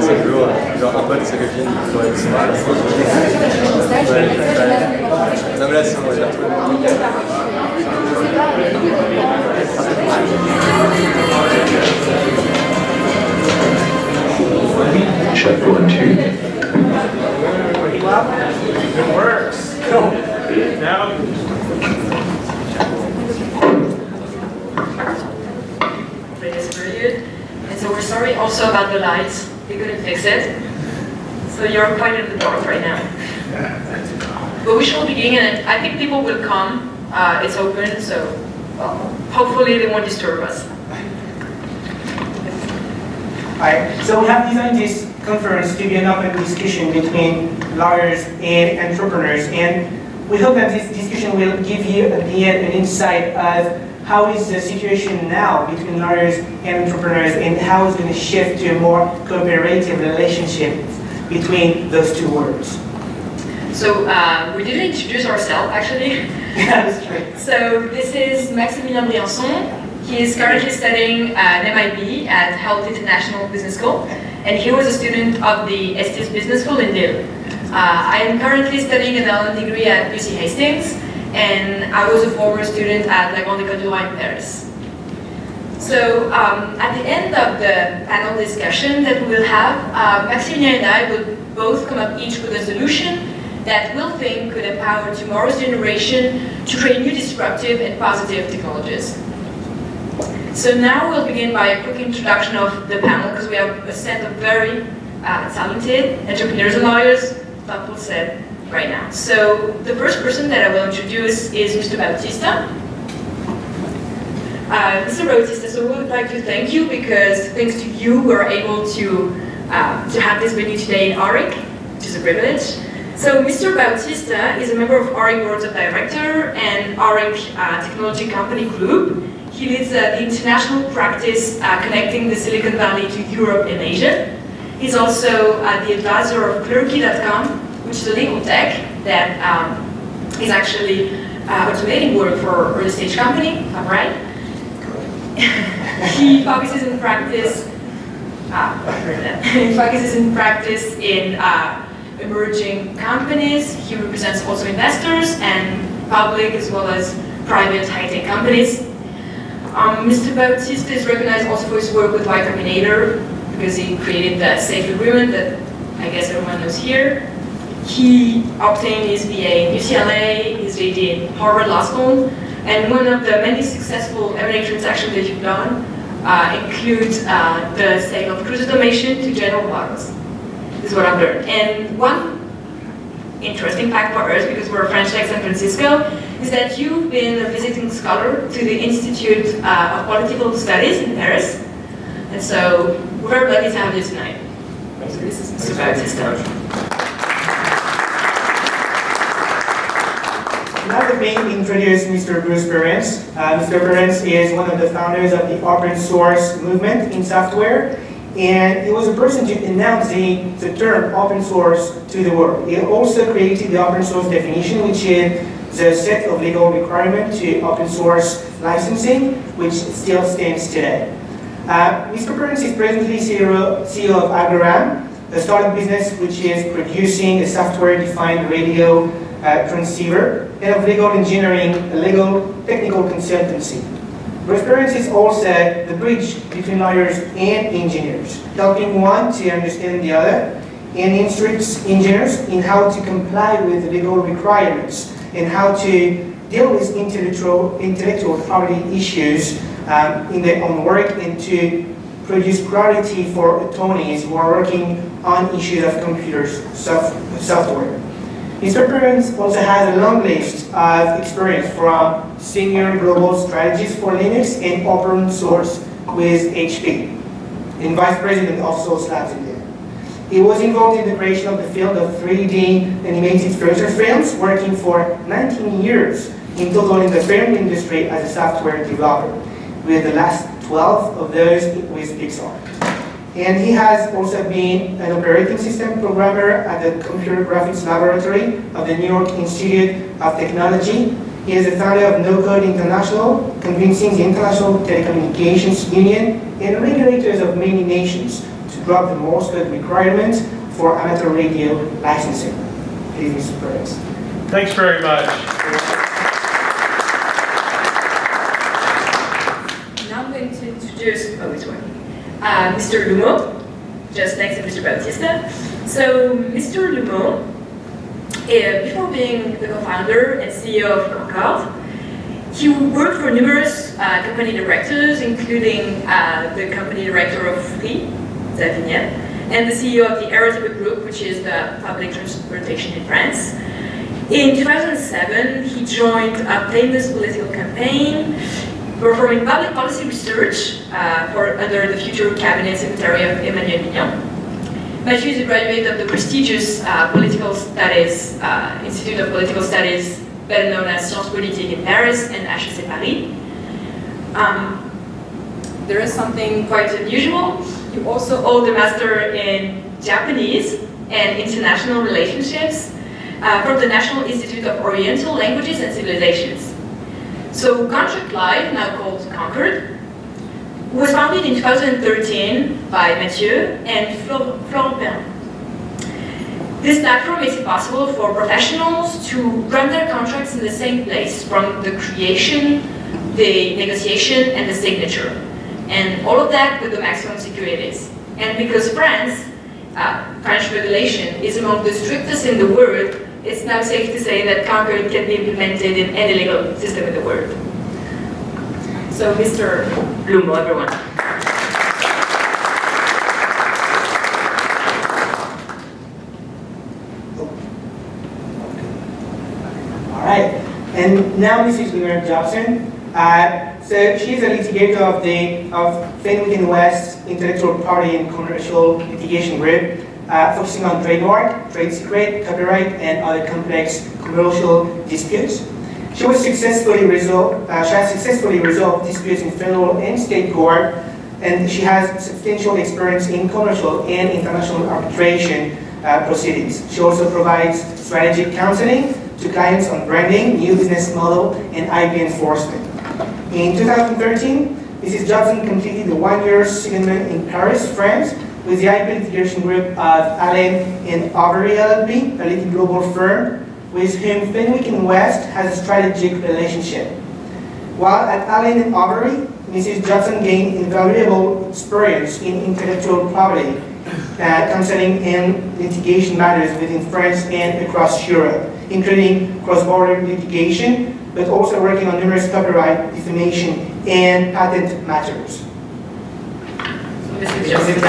ce jour, genre un pote, sa copine, il faut être smart. Ouais. Non mais là c'est bon, j'ai retrouvé. Chapeau and two. It works. Go. Now. Previous period. And so we're sorry also about the lights. We couldn't fix it. So you're quite in the dark right now. But we shall begin, and I think people will come. It's open, so well, hopefully they won't disturb us. Alright, so we have designed this conference to be an open discussion between lawyers and entrepreneurs, and we hope that this discussion will give you at the end an insight of how is the situation now between lawyers and entrepreneurs and how it's going to shift to a more cooperative relationship between those two worlds. So we didn't introduce ourselves actually. Yeah, that's true. So this is Maximilien Briançon. He is currently studying at MIT at Health International Business School, and he was a student of the Estes Business School in Lille. I am currently studying an LLM degree at UC Hastings, and I was a former student at La Grande École du Roi in Paris. So at the end of the panel discussion that we will have, Maximilien and I will both come up each with a solution that we'll think could empower tomorrow's generation to create new disruptive and positive technologies. So now we'll begin by a quick introduction of the panel, because we have a set of very talented entrepreneurs and lawyers, thoughtful set right now. So the first person that I will introduce is Mr. Bautista. Mr. Bautista, so we would like to thank you, because thanks to you we're able to have this venue today in Auric, which is a privilege. So Mr. Bautista is a member of Auric Boards of Director and Auric Technology Company Group. He leads the international practice connecting the Silicon Valley to Europe and Asia. He's also the advisor of Clerky.com, which is a legal tech that is actually automating work for early stage company. I'm right? He focuses in practice. He focuses in practice in emerging companies. He represents also investors and public as well as private high-tech companies. Mr. Bautista is recognized also for his work with Y Combinator, because he created the SAFE agreement that I guess everyone knows here. He obtained his BA in UCLA, his JD in Harvard Law School, and one of the many successful M&A transactions that you've done includes the sale of Cruise Automation to General Motors. This is what I've learned. And one interesting fact for us, because we're French Tech San Francisco, is that you've been a visiting scholar to the Institute of Political Studies in Paris. And so we're very lucky to have you tonight. So this is Mr. Bautista. Now let me introduce Mr. Bruce Perens. Mr. Perens is one of the founders of the open source movement in software, and he was a person to announce the term open source to the world. He also created the open source definition, which is the set of legal requirements to open source licensing, which still stands today. Mr. Perens is presently CEO of Agoram, a startup business which is producing a software-defined radio transceiver, and of legal engineering, a legal technical consultancy. Bruce Perens is also the bridge between lawyers and engineers, helping one to understand the other, and instructs engineers in how to comply with the legal requirements and how to deal with intellectual property issues in their own work, and to produce clarity for attorneys who are working on issues of computers software. Mr. Perens also has a long list of experience from senior global strategies for Linux and open source with HP, and vice president of Source Labs India. He was involved in the creation of the field of 3D animated feature films, working for 19 years in total in the film industry as a software developer, with the last 12 of those with Pixar. And he has also been an operating system programmer at the Computer Graphics Laboratory of the New York Institute of Technology. He is the founder of No Code International, convincing the International Telecommunications Union and regulators of many nations to drop the most requirements for amateur radio licensing. Please, Mr. Perez. Thanks very much. Now I'm going to introduce, Mr. Lumeau, just next to Mr. Bautista. So, Mr. Lumeau, before being the co-founder and CEO of Concorde, he worked for numerous company directors, including the company director of Free, Zavignan, and the CEO of the Aerotipe Group, which is the public transportation in France. In 2007, he joined a famous political campaign performing public policy research under the future cabinet secretary of Emmanuel Mignon. Mathieu is a graduate of the prestigious Political Studies Institute of Political Studies, better known as Sciences Politiques in Paris and HEC Paris. There is something quite unusual. You also hold a master in Japanese and international relationships from the National Institute of Oriental Languages and Civilizations. So Contract Live, now called Concorde, was founded in 2013 by Mathieu and Florent Perrin. This platform makes it possible for professionals to run their contracts in the same place, from the creation, the negotiation, and the signature. And all of that with the maximum securities. And because French regulation is among the strictest in the world, it's now safe to say that Concorde can be implemented in any legal system in the world. So, Mr. Lumeau, everyone. All right, and now Mrs. Miriam Jobson. So she's a litigator of Fenwick & West Intellectual Property and Commercial Litigation Group, focusing on trademark, trade secret, copyright, and other complex commercial disputes. She has successfully resolved disputes in federal and state court, and she has substantial experience in commercial and international arbitration proceedings. She also provides strategic counseling to clients on branding, new business model, and IP enforcement. In 2013, Mrs. Jobson completed a one-year secondment in Paris, France, with the IP litigation group of Allen & Overy LLP, a leading global firm, with whom Fenwick & West has a strategic relationship. While at Allen & Overy, Mrs. Jobson gained invaluable experience in intellectual property, counseling and litigation matters within France and across Europe, including cross-border litigation, but also working on numerous copyright, defamation, and patent matters. Mrs. Jobson.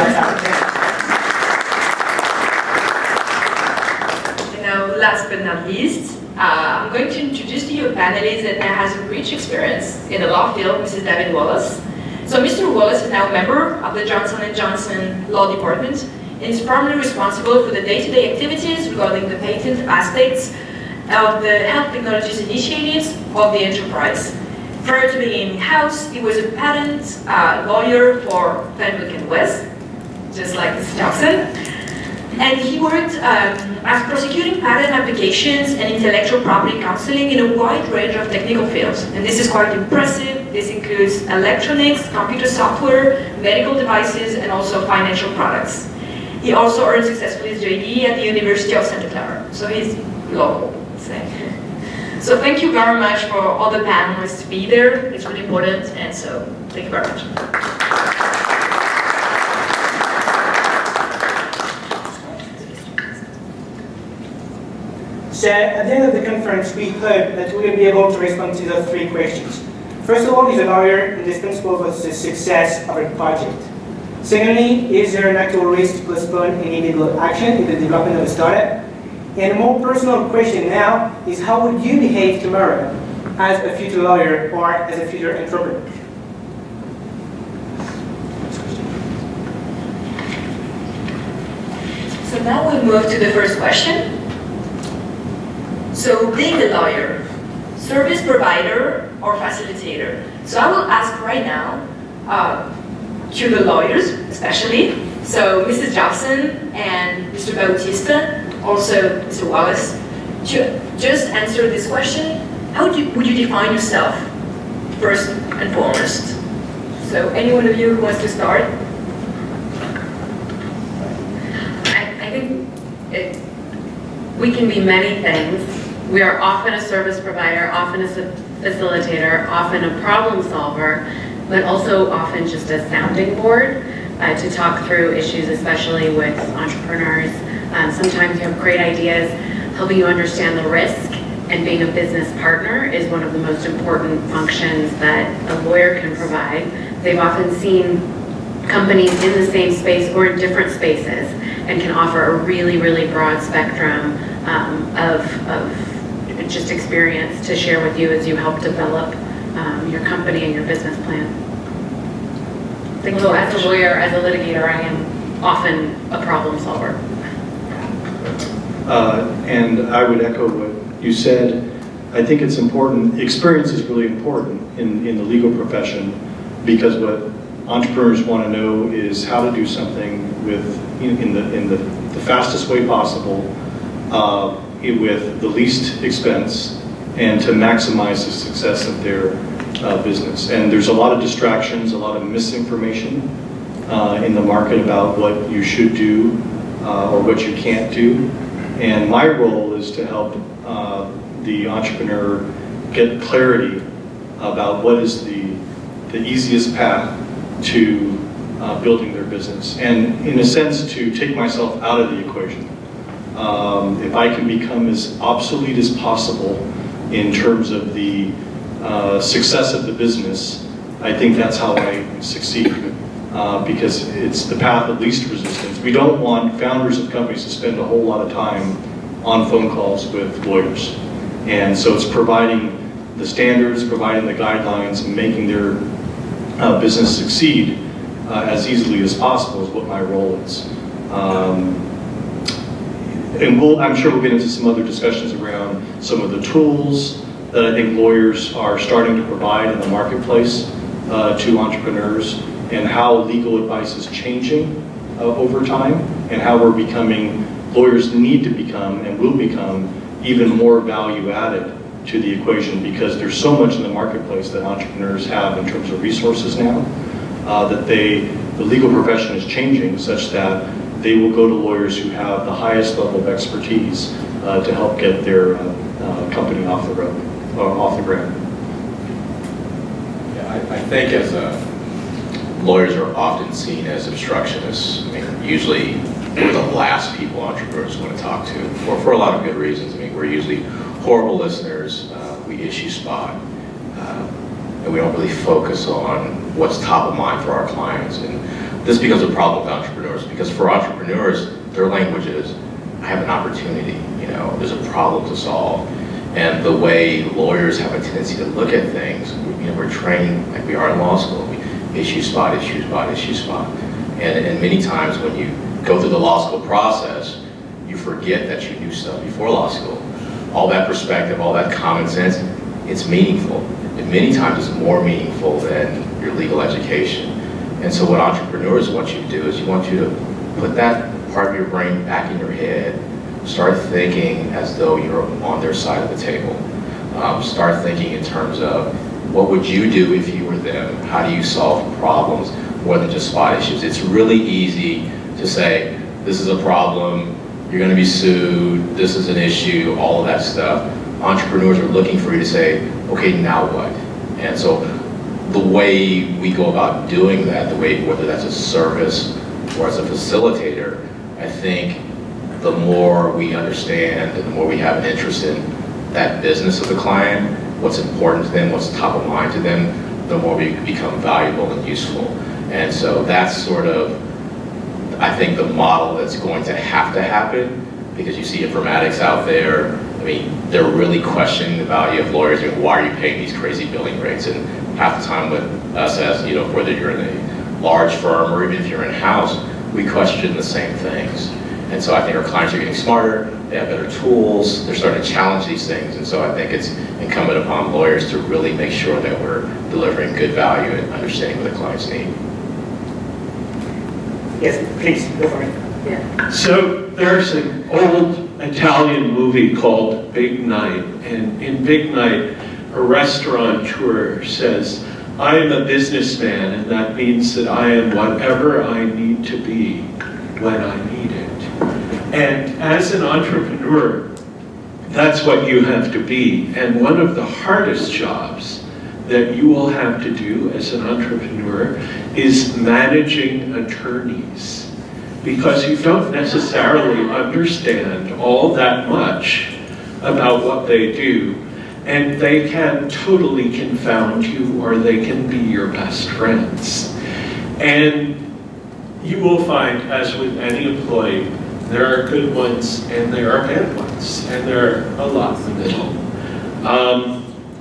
Now, last but not least, I'm going to introduce to you a panelist that has a rich experience in the law field, Mrs. David Wallace. So Mr. Wallace is now a member of the Johnson & Johnson Law Department and is primarily responsible for the day-to-day activities regarding the patent aspects of the health technologies initiatives of the enterprise. Prior to being in-house, he was a patent lawyer for Fenwick & West, just like Mrs. Johnson. And he worked as prosecuting patent applications and intellectual property counseling in a wide range of technical fields. And this is quite impressive. This includes electronics, computer software, medical devices, and also financial products. He also earned successfully his JD at the University of Santa Clara. So he's local. So thank you very much for all the panelists to be there. It's really important, and so thank you very much. So at the end of the conference, we hope that we will be able to respond to the three questions. First of all, is a lawyer indispensable for the success of a project? Secondly, is there an actual risk to postpone any legal action in the development of a startup? And a more personal question now is, how would you behave tomorrow as a future lawyer or as a future entrepreneur? So now we'll move to the first question. So being a lawyer, service provider or facilitator? So I will ask right now to the lawyers especially, so Mrs. Jobson and Mr. Bautista, also Mr. Wallace, to just answer this question. How would you define yourself first and foremost? So any one of you who wants to start? we can be many things. We are often a service provider, often a facilitator, often a problem solver, but also often just a sounding board to talk through issues, especially with entrepreneurs. Sometimes you have great ideas. Helping you understand the risk and being a business partner is one of the most important functions that a lawyer can provide. They've often seen companies in the same space or in different spaces and can offer a really, really broad spectrum of just experience to share with you as you help develop your company and your business plan. Although as a lawyer, as a litigator, I am often a problem solver. And I would echo what you said. I think it's important, experience is really important in the legal profession, because what entrepreneurs want to know is how to do something in the fastest way possible, with the least expense, and to maximize the success of their business. And there's a lot of distractions, a lot of misinformation in the market about what you should do or what you can't do. And my role is to help the entrepreneur get clarity about what is the easiest path to building their business. And in a sense, to take myself out of the equation. If I can become as obsolete as possible in terms of the success of the business, I think that's how I succeed. Because it's the path of least resistance. We don't want founders of companies to spend a whole lot of time on phone calls with lawyers. And so it's providing the standards, providing the guidelines, and making their business succeed as easily as possible is what my role is. And I'm sure we'll get into some other discussions around some of the tools that I think lawyers are starting to provide in the marketplace to entrepreneurs, and how legal advice is changing over time, and how lawyers need to become and will become even more value added to the equation, because there's so much in the marketplace that entrepreneurs have in terms of resources now, that the legal profession is changing such that they will go to lawyers who have the highest level of expertise to help get their company off the ground. Yeah, I think as lawyers are often seen as obstructionists. I mean, usually we're the last people entrepreneurs want to talk to, for a lot of good reasons. I mean, we're usually horrible listeners. We issue spot, and we don't really focus on what's top of mind for our clients. And this becomes a problem with entrepreneurs, because for entrepreneurs, their language is, I have an opportunity, there's a problem to solve. And the way lawyers have a tendency to look at things, we're trained like we are in law school. We issue spot, issue spot, issue spot. And many times when you go through the law school process, you forget that you knew stuff before law school. All that perspective, all that common sense, it's meaningful. And many times it's more meaningful than your legal education. And so what entrepreneurs want you to do is you want you to put that part of your brain back in your head. Start thinking as though you're on their side of the table. Start thinking in terms of, what would you do if you were them? How do you solve problems more than just spot issues? It's really easy to say, this is a problem, you're going to be sued, this is an issue, all of that stuff. Entrepreneurs are looking for you to say, okay, now what? And so the way we go about doing that, whether that's a service or as a facilitator, I think the more we understand and the more we have an interest in that business of the client, what's important to them, what's top of mind to them, the more we become valuable and useful. And so that's sort of, I think, the model that's going to have to happen, because you see informatics out there. I mean, they're really questioning the value of lawyers. Why are you paying these crazy billing rates? And half the time with us, as whether you're in a large firm or even if you're in-house, we question the same things. And so I think our clients are getting smarter, they have better tools, they're starting to challenge these things. And so I think it's incumbent upon lawyers to really make sure that we're delivering good value and understanding what the clients need. Yes, please, go for it. Yeah. So there's an old Italian movie called Big Night, and in Big Night, a restaurateur says, I am a businessman, and that means that I am whatever I need to be when I need it. And as an entrepreneur, that's what you have to be. And one of the hardest jobs that you will have to do as an entrepreneur is managing attorneys, because you don't necessarily understand all that much about what they do, and they can totally confound you, or they can be your best friends. And you will find, as with any employee, there are good ones and there are bad ones, and there are a lot in the middle.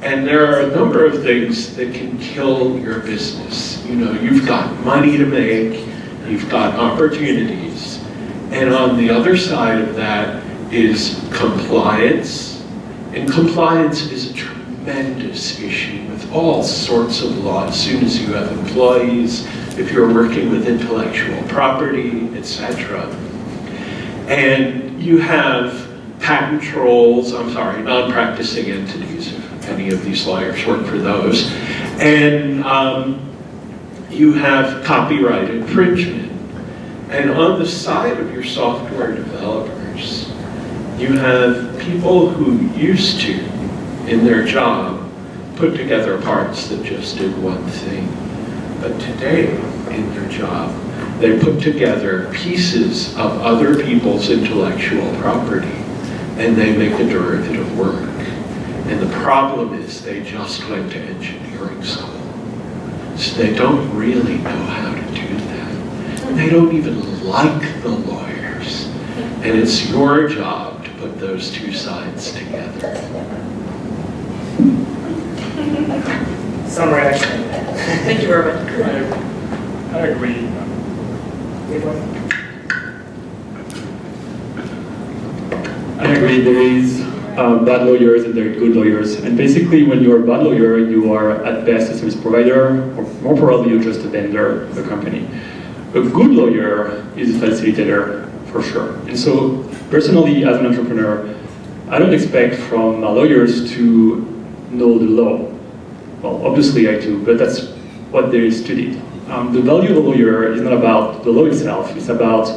And there are a number of things that can kill your business. You know, you've got money to make, you've got opportunities, and on the other side of that is compliance. And compliance is a tremendous issue with all sorts of law. As soon as you have employees, if you're working with intellectual property, etc. And you have patent trolls, non-practicing entities, if any of these lawyers work for those. And you have copyright infringement. And on the side of your software developers, you have people who used to, in their job, put together parts that just did one thing. But today, in their job, they put together pieces of other people's intellectual property, and they make a derivative work. And the problem is they just went to engineering school. So they don't really know how to do that. They don't even like the lawyers. And it's your job to put those two sides together. Summary action. Thank you very much. I agree. I agree, there is bad lawyers and there are good lawyers. And basically when you're a bad lawyer, you are at best a service provider, or more probably you're just a vendor of a company. A good lawyer is a facilitator, for sure. And so personally, as an entrepreneur, I don't expect from my lawyers to know the law. Well, obviously I do, but that's what they studied. The value of a lawyer is not about the law itself, it's about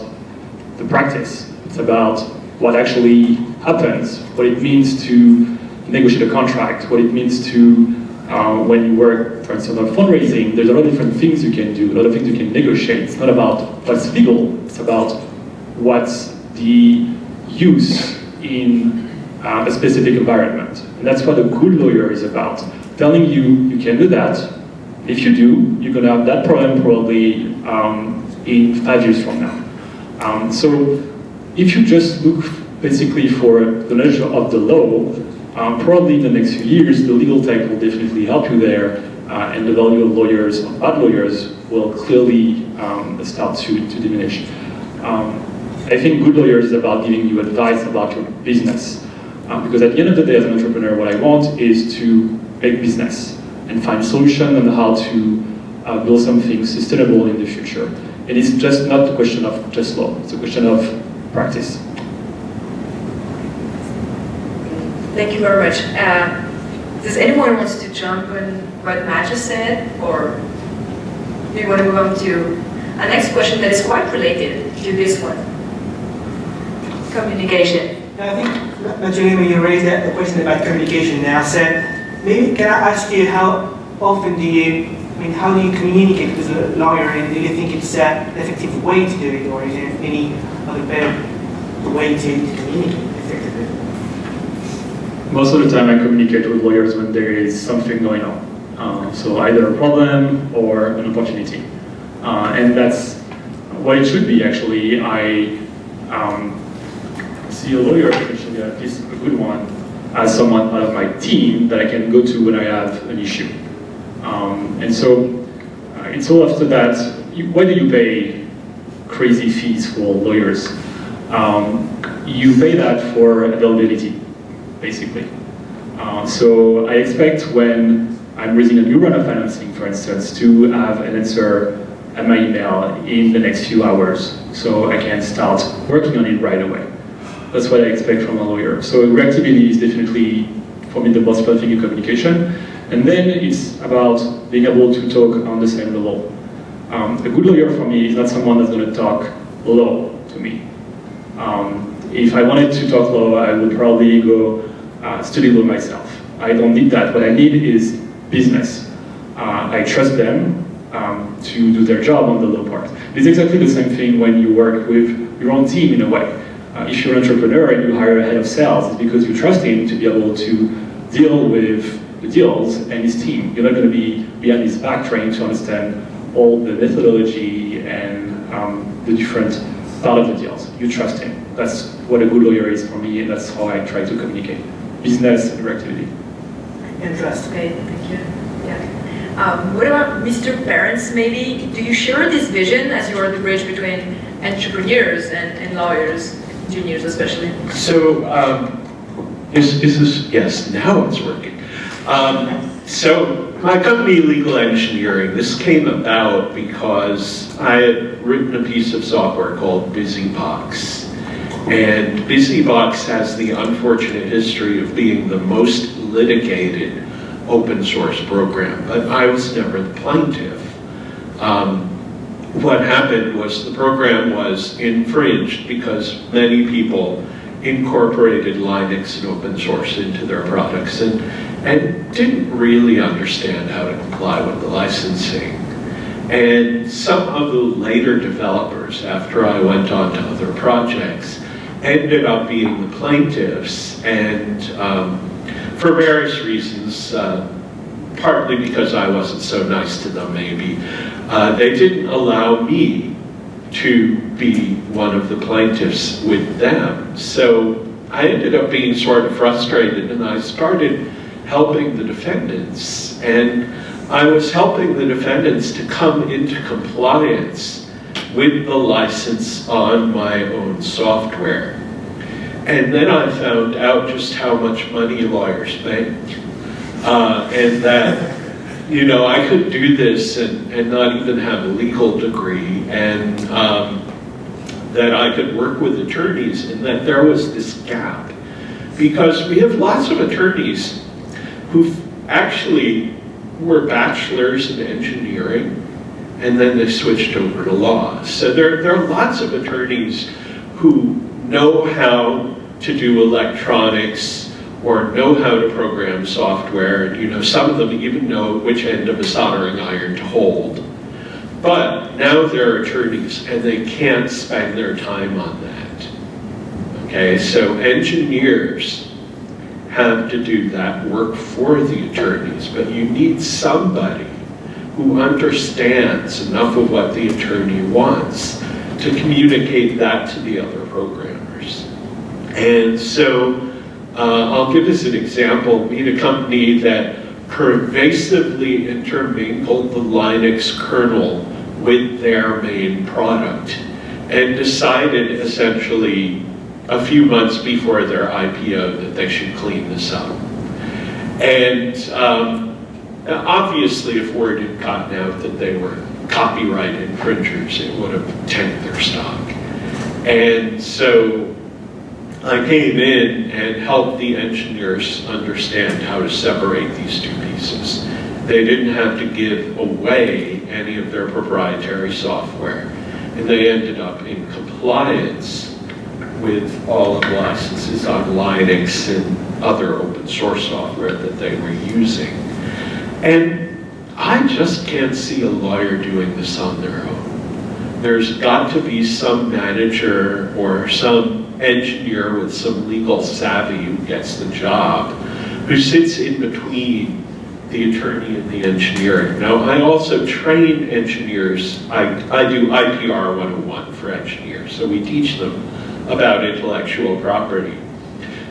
the practice. It's about what actually happens, what it means to negotiate a contract, what it means to, when you work, for instance, on fundraising, there's a lot of different things you can do, a lot of things you can negotiate. It's not about what's legal, it's about what's the use in a specific environment. And that's what a good lawyer is about, telling you you can do that. If you do, you're going to have that problem probably in 5 years from now. So if you just look basically for the knowledge of the law, probably in the next few years, the legal tech will definitely help you there, and the value of lawyers, of bad lawyers, will clearly start to diminish. I think good lawyers is about giving you advice about your business. Because at the end of the day, as an entrepreneur, what I want is to make business and find solutions on how to build something sustainable in the future. And it's just not a question of just law, it's a question of practice. Thank you very much. Does anyone want to jump on what Matt just said, or do you want to move on to a next question that is quite related to this one? Communication. I think, Mathieu, when you raised the question about communication now, said, maybe can I ask you how often how do you communicate with a lawyer, and do you think it's an effective way to do it, or is there any other better way to communicate effectively? Most of the time I communicate with lawyers when there is something going on. So either a problem or an opportunity. And that's what it should be, actually. I see a lawyer, potentially at least a good one, as someone out of my team that I can go to when I have an issue. And so it's all after that. Why do you pay crazy fees for lawyers? You pay that for availability, basically. So I expect when I'm raising a new round of financing, for instance, to have an answer at my email in the next few hours, so I can start working on it right away. That's what I expect from a lawyer. So reactivity is definitely, for me, the most important thing in communication. And then it's about being able to talk on the same level. A good lawyer for me is not someone that's going to talk law to me. If I wanted to talk law, I would probably go study law myself. I don't need that. What I need is business. I trust them to do their job on the law part. It's exactly the same thing when you work with your own team in a way. If you're an entrepreneur and you hire a head of sales, it's because you trust him to be able to deal with the deals and his team. You're not going to be behind his back trying to understand all the methodology and the different part of the deals. You trust him. That's what a good lawyer is for me, and that's how I try to communicate business and activity. And trust. Okay, thank you. Yeah. What about Mr. Parents, maybe? Do you share this vision as you are the bridge between entrepreneurs and lawyers, engineers especially? So, is this, yes, now it's working. So, my company, Legal Engineering, this came about because I had written a piece of software called BusyBox. And BusyBox has the unfortunate history of being the most litigated open source program, but I was never the plaintiff. What happened was the program was infringed because many people incorporated Linux and open source into their products and didn't really understand how to comply with the licensing. And some of the later developers, after I went on to other projects, ended up being the plaintiffs, and for various reasons, partly because I wasn't so nice to them maybe, they didn't allow me to be one of the plaintiffs with them. So I ended up being sort of frustrated, and I started helping the defendants. And I was helping the defendants to come into compliance with the license on my own software. And then I found out just how much money lawyers make. And that, you know, I could do this and not even have a legal degree, and that I could work with attorneys, and that there was this gap. Because we have lots of attorneys who actually were bachelors in engineering, and then they switched over to law. So there are lots of attorneys who know how to do electronics or know how to program software, and you know, some of them even know which end of a soldering iron to hold. But now they're attorneys and they can't spend their time on that. Okay, so engineers have to do that work for the attorneys, but you need somebody who understands enough of what the attorney wants to communicate that to the other programmers. And so I'll give us an example. Meet a company that pervasively intermingled the Linux kernel with their main product and decided essentially a few months before their IPO that they should clean this up. And obviously if word had gotten out that they were copyright infringers, it would have tanked their stock. And so I came in and helped the engineers understand how to separate these two pieces. They didn't have to give away any of their proprietary software, and they ended up in compliance with all of the licenses on Linux and other open source software that they were using. And I just can't see a lawyer doing this on their own. There's got to be some manager or some engineer with some legal savvy who gets the job, who sits in between the attorney and the engineering. Now, I also train engineers. I do IPR 101 for engineers, so we teach them about intellectual property.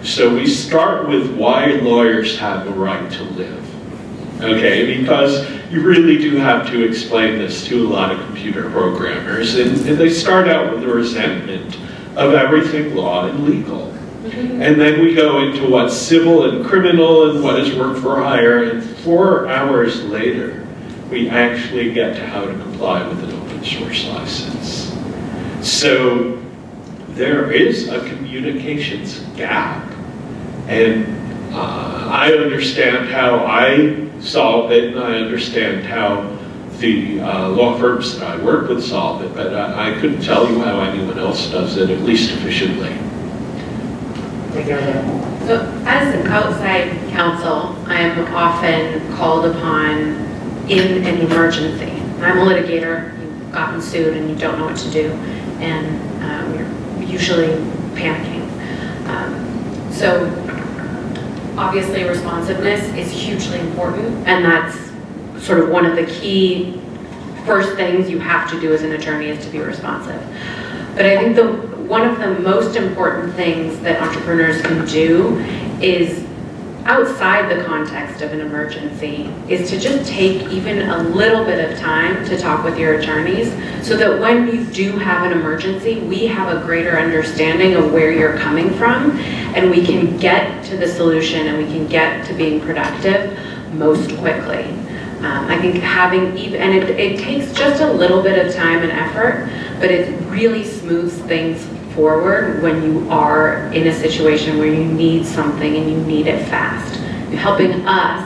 So we start with why lawyers have a right to live, okay? Because you really do have to explain this to a lot of computer programmers, and they start out with a resentment of everything law and legal. And then we go into what's civil and criminal and what is work for hire, and 4 hours later, we actually get to how to comply with an open source license. So there is a communications gap, and I understand how I solve it, and I understand how the law firms that I work with solve it, but I couldn't tell you how anyone else does it, at least efficiently. So as an outside counsel, I am often called upon in an emergency. I'm a litigator, you've gotten sued and you don't know what to do, and you're usually panicking. So obviously responsiveness is hugely important, and that's sort of one of the key first things you have to do as an attorney is to be responsive. But I think one of the most important things that entrepreneurs can do is, outside the context of an emergency, is to just take even a little bit of time to talk with your attorneys so that when you do have an emergency, we have a greater understanding of where you're coming from, and we can get to the solution and we can get to being productive most quickly. I think having, and it takes just a little bit of time and effort, but it really smooths things forward when you are in a situation where you need something and you need it fast. You're helping us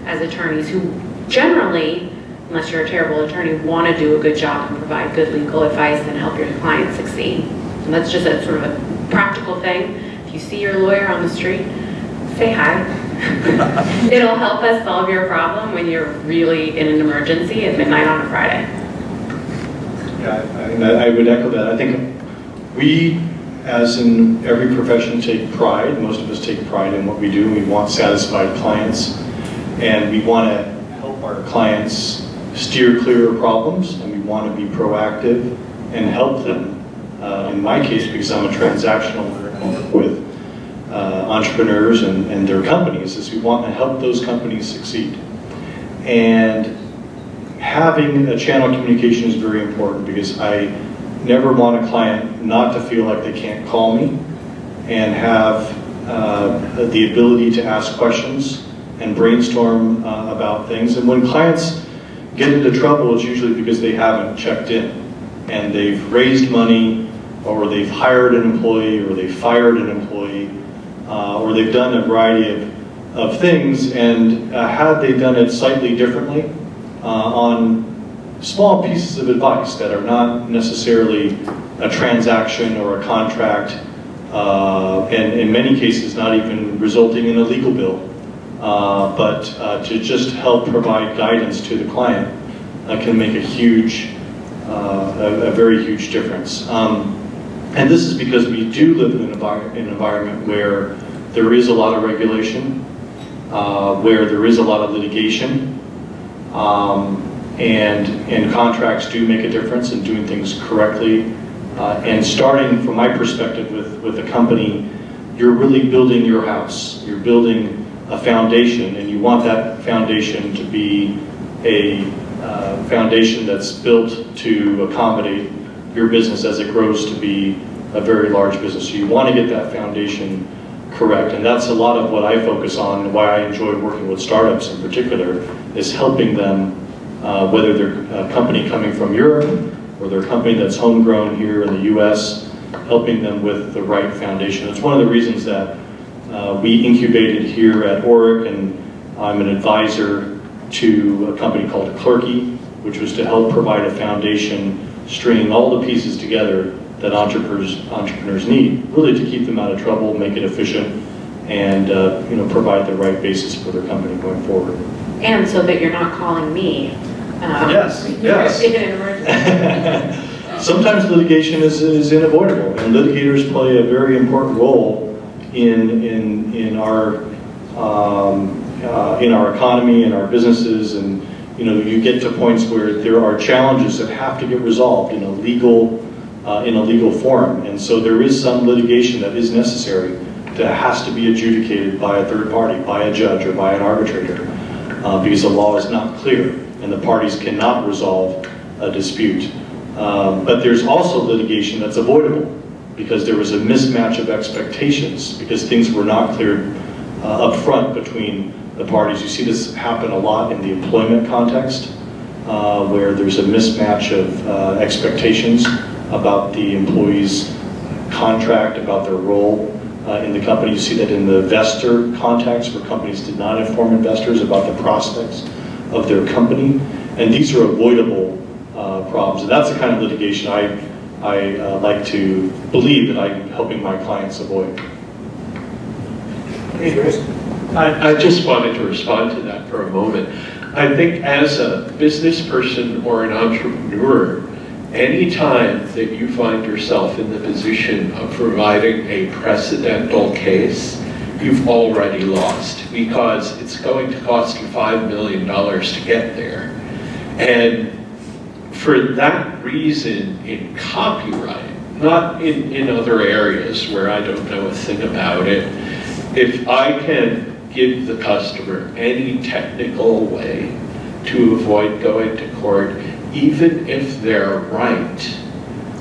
as attorneys who generally, unless you're a terrible attorney, want to do a good job and provide good legal advice and help your clients succeed. And that's just a sort of a practical thing. If you see your lawyer on the street, say hi. It'll help us solve your problem when you're really in an emergency at midnight on a Friday. Yeah, I would echo that. I think we, as in every profession, take pride. Most of us take pride in what we do. We want satisfied clients, and we want to help our clients steer clear of problems, and we want to be proactive and help them. In my case, because I'm a transactional lawyer with entrepreneurs and their companies, is we want to help those companies succeed. And having a channel of communication is very important, because I never want a client not to feel like they can't call me and have the ability to ask questions and brainstorm about things. And when clients get into trouble, it's usually because they haven't checked in and they've raised money, or they've hired an employee, or they've fired an employee, or they've done a variety of things, and had they done it slightly differently on small pieces of advice that are not necessarily a transaction or a contract, and in many cases not even resulting in a legal bill, but to just help provide guidance to the client can make a very huge difference. And this is because we do live in an environment where there is a lot of regulation, where there is a lot of litigation, and contracts do make a difference in doing things correctly. And starting from my perspective with a company, you're really building your house. You're building a foundation, and you want that foundation to be a foundation that's built to accommodate your business as it grows to be a very large business. So you want to get that foundation correct, and that's a lot of what I focus on, and why I enjoy working with startups in particular, is helping them, whether they're a company coming from Europe or they're a company that's homegrown here in the US, helping them with the right foundation. It's one of the reasons that we incubated here at Oric, and I'm an advisor to a company called Clerky, which was to help provide a foundation stringing all the pieces together that entrepreneurs need, really to keep them out of trouble, make it efficient, and provide the right basis for their company going forward. And so that you're not calling me. Yes. In an emergency. Sometimes litigation is unavoidable, and litigators play a very important role in our economy and our businesses, and you get to points where there are challenges that have to get resolved in a legal forum, and so there is some litigation that is necessary that has to be adjudicated by a third party, by a judge or by an arbitrator, because the law is not clear and the parties cannot resolve a dispute. But there's also litigation that's avoidable because there was a mismatch of expectations, because things were not cleared up front between the parties. You see this happen a lot in the employment context, where there's a mismatch of expectations about the employee's contract, about their role in the company. You see that in the investor context, where companies did not inform investors about the prospects of their company. And these are avoidable problems. And that's the kind of litigation I like to believe that I'm helping my clients avoid. I just wanted to respond to that for a moment. I think as a business person or an entrepreneur, any time that you find yourself in the position of providing a precedental case, you've already lost, because it's going to cost you $5 million to get there. And for that reason, in copyright, not in other areas where I don't know a thing about it, if I can give the customer any technical way to avoid going to court, even if they're right,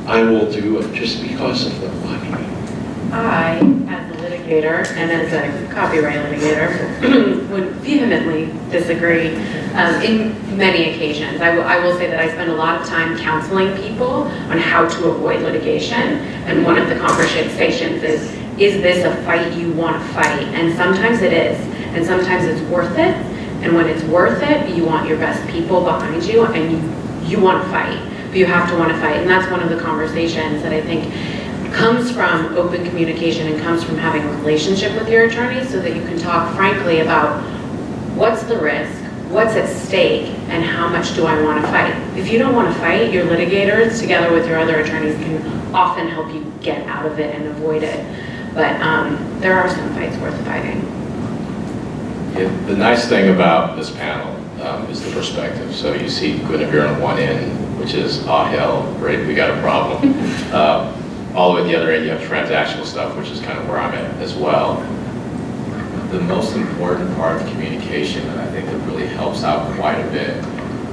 I will do it just because of the money. I, as a litigator and as a copyright litigator, would vehemently disagree in many occasions. I will say that I spend a lot of time counseling people on how to avoid litigation, and one of the conversations is this a fight you want to fight? And sometimes it is, and sometimes it's worth it, and when it's worth it, you want your best people behind you, and you want to fight, but you have to want to fight, and that's one of the conversations that I think comes from open communication and comes from having a relationship with your attorney, so that you can talk frankly about what's the risk, what's at stake, and how much do I want to fight. If you don't want to fight, your litigators together with your other attorneys can often help you get out of it and avoid it. But there are some fights worth fighting. Yeah, the nice thing about this panel is the perspective. So you see Guinevere on one end, which is, oh hell, great, we got a problem. All the way at the other end, you have transactional stuff, which is kind of where I'm at as well. The most important part of communication, and I think that really helps out quite a bit,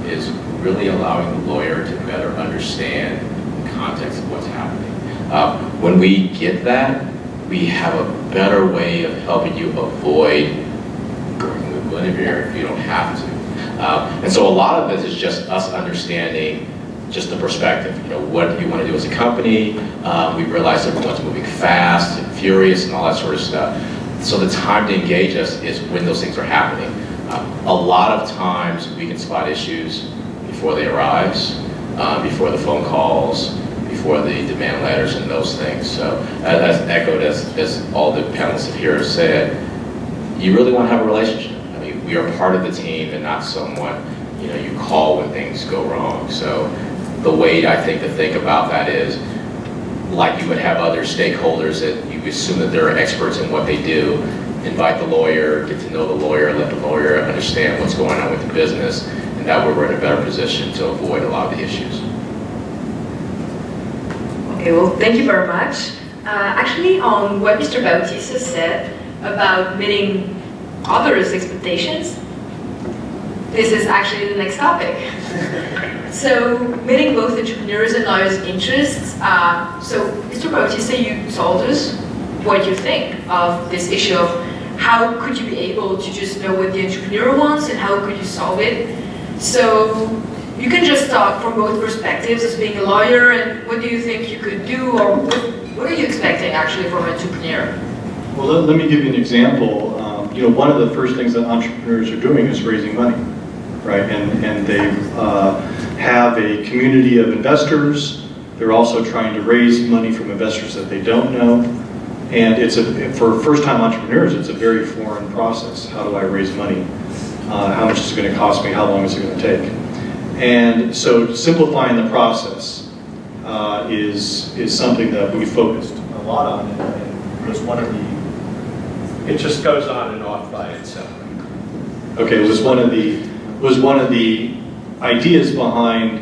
is really allowing the lawyer to better understand the context of what's happening. When we get that, we have a better way of helping you avoid working with Guinevere if you don't have to. And so a lot of this is just us understanding just the perspective. You know, what you want to do as a company. We realize everyone's moving fast and furious and all that sort of stuff. So the time to engage us is when those things are happening. A lot of times we can spot issues before they arise, before the phone calls, before the demand letters and those things. So as echoed, as all the panelists here have said, you really want to have a relationship. I mean, we are part of the team and not someone, you know, you call when things go wrong. So the way I think to think about that is, like you would have other stakeholders that you assume that they're experts in what they do, invite the lawyer, get to know the lawyer, let the lawyer understand what's going on with the business, and that way we're in a better position to avoid a lot of the issues. Okay, well, thank you very much. Actually, on what Mr. Bautista said about meeting others' expectations, this is actually the next topic. So, meeting both entrepreneurs and lawyers' interests. So, Mr. Bautista, you told us what you think of this issue of how could you be able to just know what the entrepreneur wants and how could you solve it. So, you can just talk from both perspectives as being a lawyer, and what do you think you could do, or what are you expecting actually from an entrepreneur? Well, let me give you an example. You know, one of the first things that entrepreneurs are doing is raising money, right? And they have a community of investors. They're also trying to raise money from investors that they don't know. And for first-time entrepreneurs, it's a very foreign process. How do I raise money? How much is it going to cost me? How long is it going to take? And so simplifying the process is something that we focused a lot on, and was one of the... It just goes on and off by itself. Okay, it was one of the ideas behind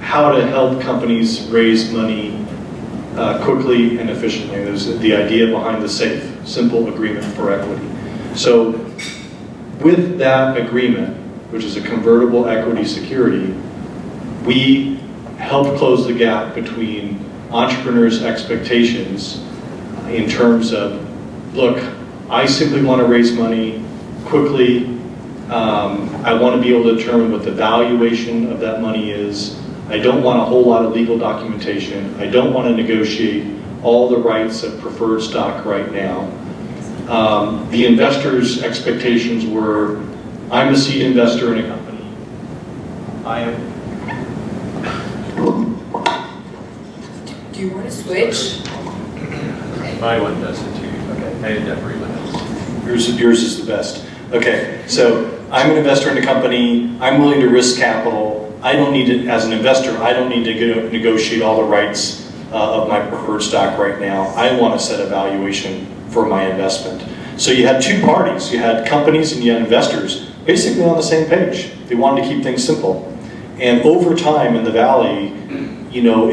how to help companies raise money quickly and efficiently. There's the idea behind the SAFE, Simple Agreement for Equity. So with that agreement, which is a convertible equity security, we help close the gap between entrepreneurs' expectations in terms of, look, I simply want to raise money quickly. I want to be able to determine what the valuation of that money is. I don't want a whole lot of legal documentation. I don't want to negotiate all the rights of preferred stock right now. The investors' expectations were, I'm a seed investor in a company. I am, Do you want to switch? My one does it too. Okay. And everyone else. yours is the best. Okay, so I'm an investor in a company, I'm willing to risk capital. I don't need to, as an investor, I don't need to go negotiate all the rights of my preferred stock right now. I want to set a valuation for my investment. So you had two parties, you had companies and you had investors, basically on the same page. They wanted to keep things simple. And over time in the Valley, you know,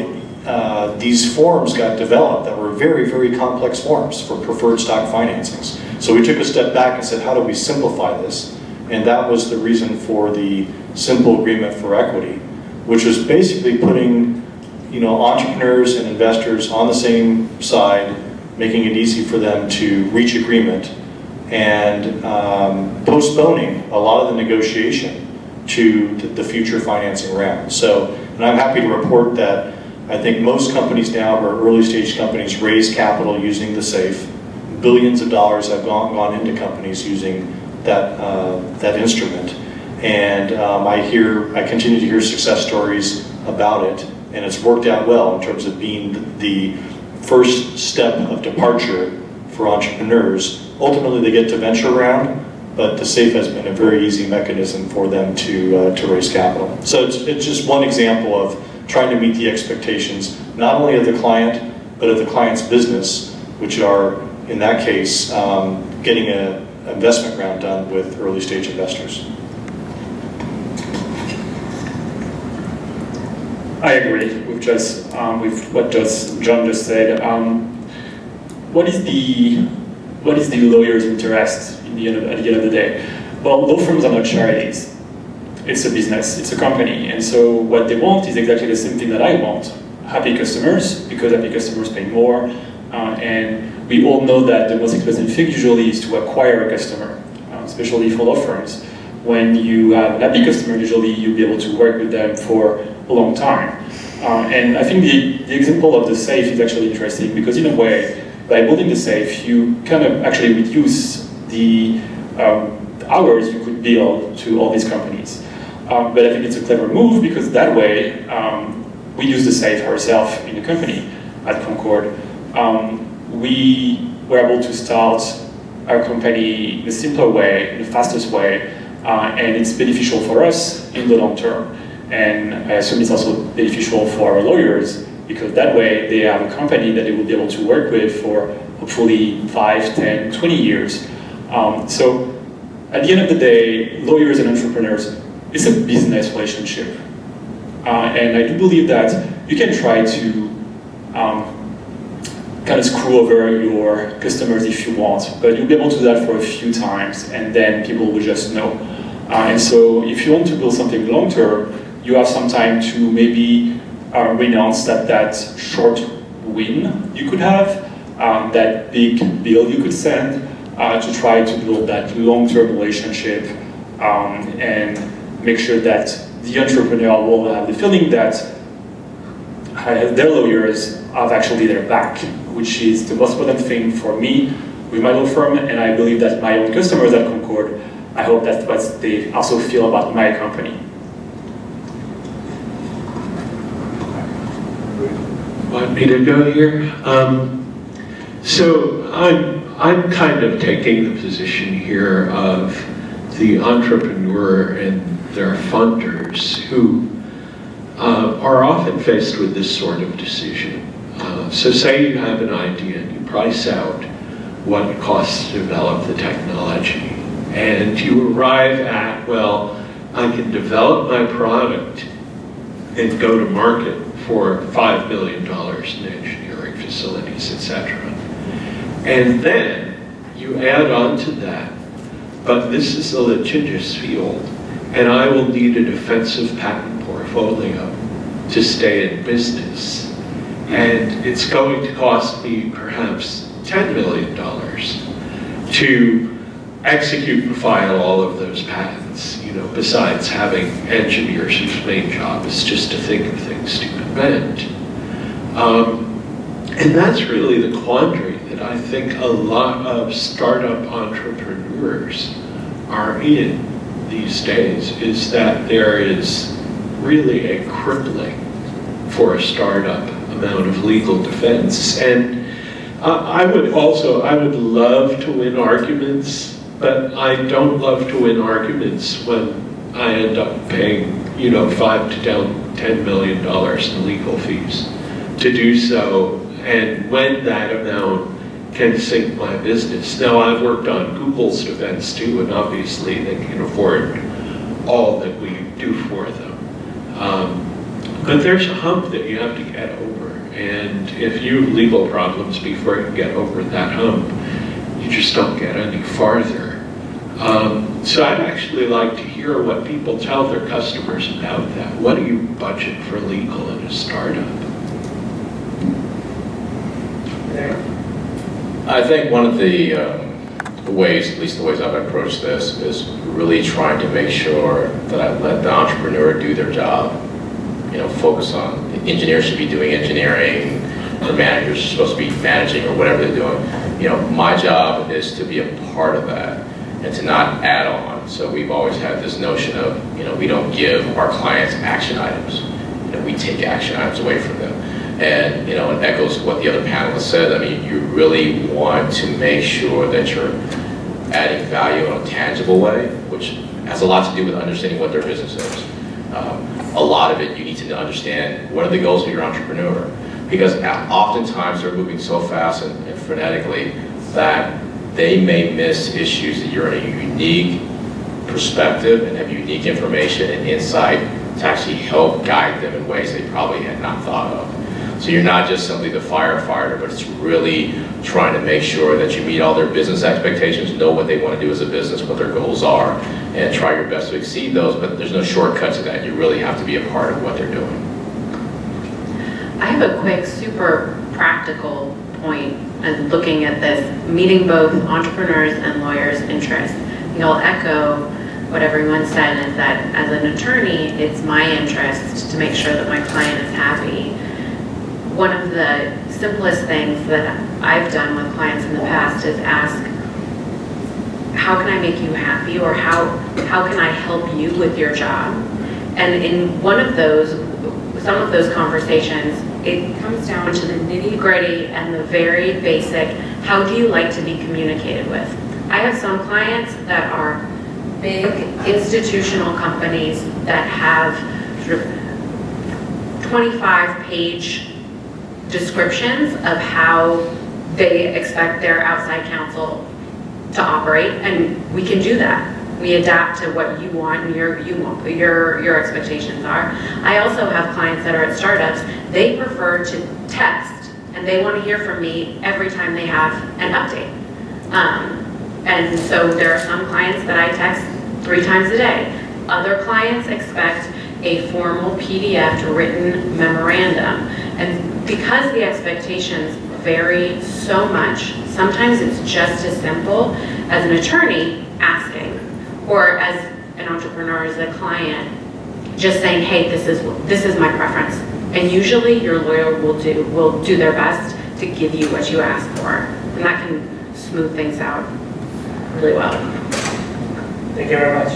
these forms got developed that were very, very complex forms for preferred stock financings. So we took a step back and said, how do we simplify this? And that was the reason for the simple agreement for equity, which was basically putting, you know, entrepreneurs and investors on the same side, making it easy for them to reach agreement, and postponing a lot of the negotiation to the future financing round. So, and I'm happy to report that I think most companies now, or early stage companies, raise capital using the SAFE. Billions of dollars have gone into companies using that instrument. And I continue to hear success stories about it, and it's worked out well in terms of being the first step of departure for entrepreneurs. Ultimately, they get to venture round, but the SAFE has been a very easy mechanism for them to raise capital. So it's just one example of trying to meet the expectations, not only of the client, but of the client's business, which are, in that case, getting an investment round done with early stage investors. I agree with what John just said. What is the lawyer's interest at the end of the day? Well, law firms are not charities. It's a business, it's a company, and so what they want is exactly the same thing that I want. Happy customers, because happy customers pay more, and we all know that the most expensive thing usually is to acquire a customer, especially for law firms. When you have an happy customer, usually you'll be able to work with them for a long time. And I think the example of the SAFE is actually interesting, because in a way, by building the SAFE, you kind of actually reduce the hours you could bill to all these companies. But I think it's a clever move, because that way, we use the SAFE ourselves in the company at Concord. We were able to start our company in a simpler way, in the fastest way, and it's beneficial for us in the long term. And I assume it's also beneficial for our lawyers, because that way they have a company that they will be able to work with for hopefully 5, 10, 20 years. So at the end of the day, lawyers and entrepreneurs, it's a business relationship. And I do believe that you can try to kind of screw over your customers if you want, but you'll be able to do that for a few times, and then people will just know. And so if you want to build something long-term, you have some time to maybe renounce that short win you could have, that big bill you could send, to try to build that long-term relationship, and make sure that the entrepreneur will have the feeling that their lawyers have actually their back, which is the most important thing for me with my law firm, and I believe that my own customers at Concord, I hope that's what they also feel about my company. Want me to go here? So I'm kind of taking the position here of the entrepreneur and their funders who are often faced with this sort of decision. So say you have an idea and you price out what it costs to develop the technology, and you arrive at, well, I can develop my product and go to market for $5 billion in engineering facilities, etc. And then you add on to that, but this is a litigious field, and I will need a defensive patent portfolio to stay in business. And it's going to cost me perhaps $10 million to execute and file all of those patents, besides having engineers whose main job is just to think of things to invent. And that's really the quandary that I think a lot of startup entrepreneurs are in these days, is that there is really a crippling for a startup amount of legal defense. And I would love to win arguments, but I don't love to win arguments when I end up paying, $5 to $10 million in legal fees to do so, and when that amount can sink my business. Now, I've worked on Google's defense too, and obviously they can afford all that we do for them. But there's a hump that you have to get over, and if you have legal problems before you get over that hump, you just don't get any farther. So I'd actually like to hear what people tell their customers about that. What do you budget for legal in a startup? I think one of the ways, at least the ways I've approached this, is really trying to make sure that I let the entrepreneur do their job. Focus on, engineers should be doing engineering, the managers are supposed to be managing or whatever they're doing. My job is to be a part of that and to not add on. So we've always had this notion of, we don't give our clients action items. We take action items away from them. And, it echoes what the other panelists said. I mean, you really want to make sure that you're adding value in a tangible way, which has a lot to do with understanding what their business is. A lot of it, you need to understand what are the goals of your entrepreneur. Because oftentimes they're moving so fast and frenetically that they may miss issues that you're in a unique perspective and have unique information and insight to actually help guide them in ways they probably had not thought of. So you're not just simply the firefighter, but it's really trying to make sure that you meet all their business expectations, know what they want to do as a business, what their goals are, and try your best to exceed those, but there's no shortcut to that. You really have to be a part of what they're doing. I have a quick, super practical point and looking at this, meeting both entrepreneurs and lawyers' interests. I'll echo what everyone said, is that as an attorney, it's my interest to make sure that my client is happy. One of the simplest things that I've done with clients in the past is ask, how can I make you happy, or how can I help you with your job? And in some of those conversations, it comes down to the nitty-gritty and the very basic, how do you like to be communicated with? I have some clients that are big institutional companies that have sort of 25-page descriptions of how they expect their outside counsel to operate, and we can do that. We adapt to what you want and your expectations are. I also have clients that are at startups. They prefer to text, and they want to hear from me every time they have an update. And so there are some clients that I text 3 times a day. Other clients expect a formal PDF written memorandum. And because the expectations vary so much, sometimes it's just as simple as an attorney asking, or as an entrepreneur, as a client, just saying, hey, this is my preference. And usually your lawyer will do their best to give you what you ask for. And that can smooth things out really well. Thank you very much.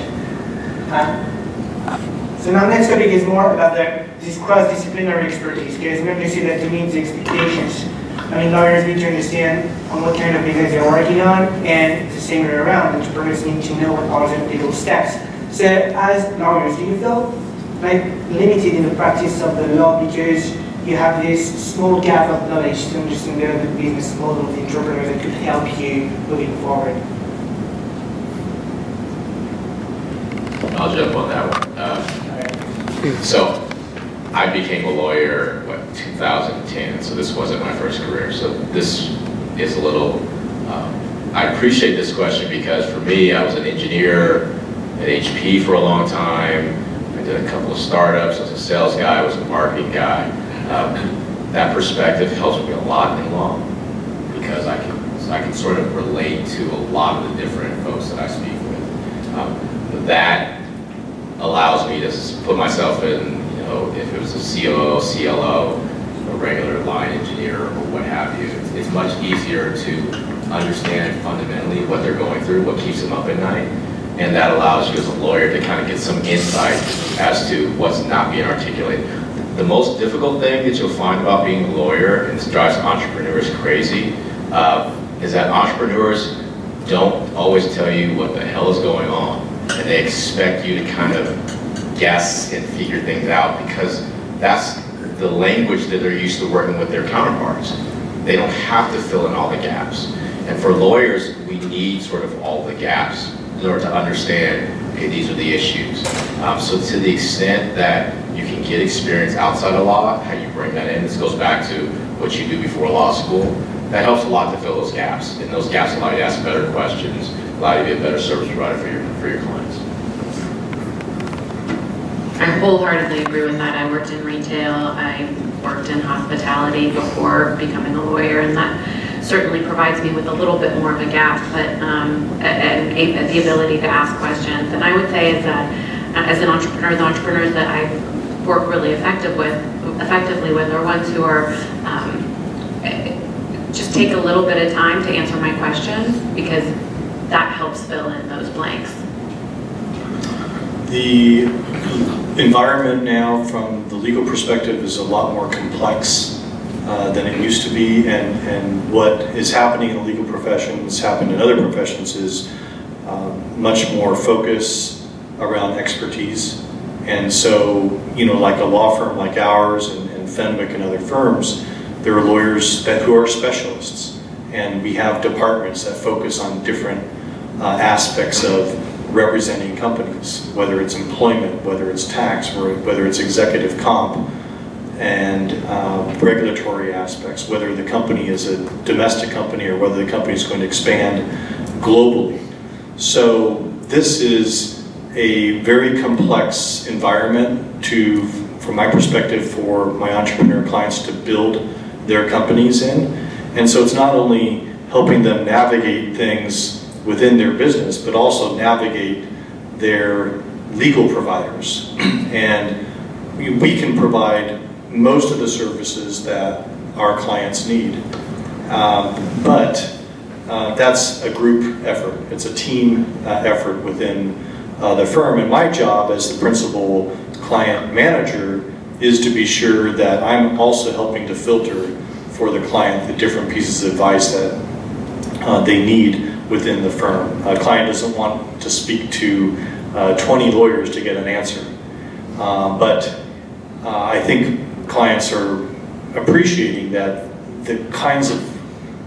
So now next topic is more about this cross-disciplinary expertise, because we understand that to meet the expectations, lawyers need to understand on what kind of business they're working on, and it's the same way around. Entrepreneurs need to know what are the legal steps. So as lawyers, do you feel limited in the practice of the law because you have this small gap of knowledge to understand the business model of the entrepreneur that could help you moving forward? I'll jump on that one. So I became a lawyer, 2010, so this wasn't my first career. So this is a little, I appreciate this question because for me, I was an engineer at HP for a long time. I did a couple of startups. I was a sales guy. I was a marketing guy. That perspective helps me a lot in law because I can sort of relate to a lot of the different folks that I speak with. That allows me to put myself in, if it was a COO, CLO, a regular line engineer, or what have you, it's much easier to understand fundamentally what they're going through, what keeps them up at night, and that allows you as a lawyer to kind of get some insight as to what's not being articulated. The most difficult thing that you'll find about being a lawyer, and this drives entrepreneurs crazy, is that entrepreneurs don't always tell you what the hell is going on, and they expect you to kind of guess and figure things out because that's the language that they're used to working with their counterparts. They don't have to fill in all the gaps. And for lawyers, we need sort of all the gaps in order to understand, okay, these are the issues. So to the extent that you can get experience outside of law, how you bring that in, this goes back to what you do before law school, that helps a lot to fill those gaps. And those gaps allow you to ask better questions, allow you to be a better service provider for your clients. I wholeheartedly agree with that. I worked in retail, I worked in hospitality before becoming a lawyer, and that certainly provides me with a little bit more of a gap, but and the ability to ask questions. And I would say as an entrepreneur, the entrepreneurs that I work really effectively with are ones who are just take a little bit of time to answer my questions, because that helps fill in those blanks. The environment now from the legal perspective is a lot more complex than it used to be, and what is happening in the legal profession, has happened in other professions, is much more focus around expertise. And so, you know, like a law firm like ours and Fenwick and other firms, there are lawyers who are specialists, and we have departments that focus on different aspects of representing companies, whether it's employment, whether it's tax, whether it's executive comp, and regulatory aspects, whether the company is a domestic company or whether the company is going to expand globally. So this is a very complex environment from my perspective, for my entrepreneur clients to build their companies in. And so it's not only helping them navigate things within their business, but also navigate their legal providers. And we can provide most of the services that our clients need. But that's a group effort. It's a team effort within the firm. And my job as the principal client manager is to be sure that I'm also helping to filter for the client the different pieces of advice that they need within the firm. A client doesn't want to speak to 20 lawyers to get an answer. But I think clients are appreciating that the kinds of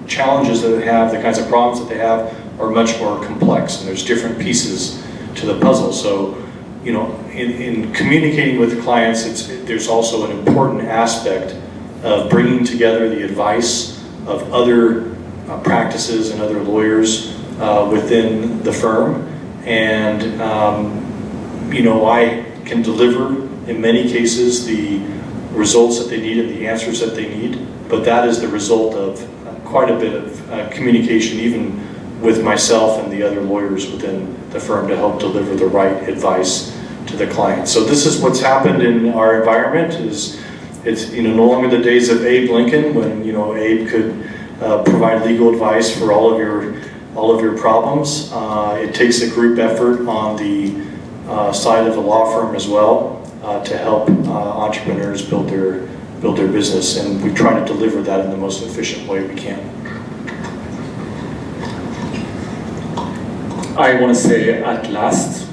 challenges that they have, the kinds of problems that they have, are much more complex, and there's different pieces to the puzzle. So, you know, in communicating with clients, there's also an important aspect of bringing together the advice of other practices and other lawyers within the firm. And, you know, I can deliver, in many cases, the results that they need and the answers that they need, but that is the result of quite a bit of communication, even with myself and the other lawyers within the firm, to help deliver the right advice to the client. So this is what's happened in our environment. It's you know, no longer the days of Abe Lincoln, when, you know, Abe could provide legal advice for all of your problems. It takes a group effort on the side of the law firm as well to help entrepreneurs build their business, and we try to deliver that in the most efficient way we can. I want to say at last.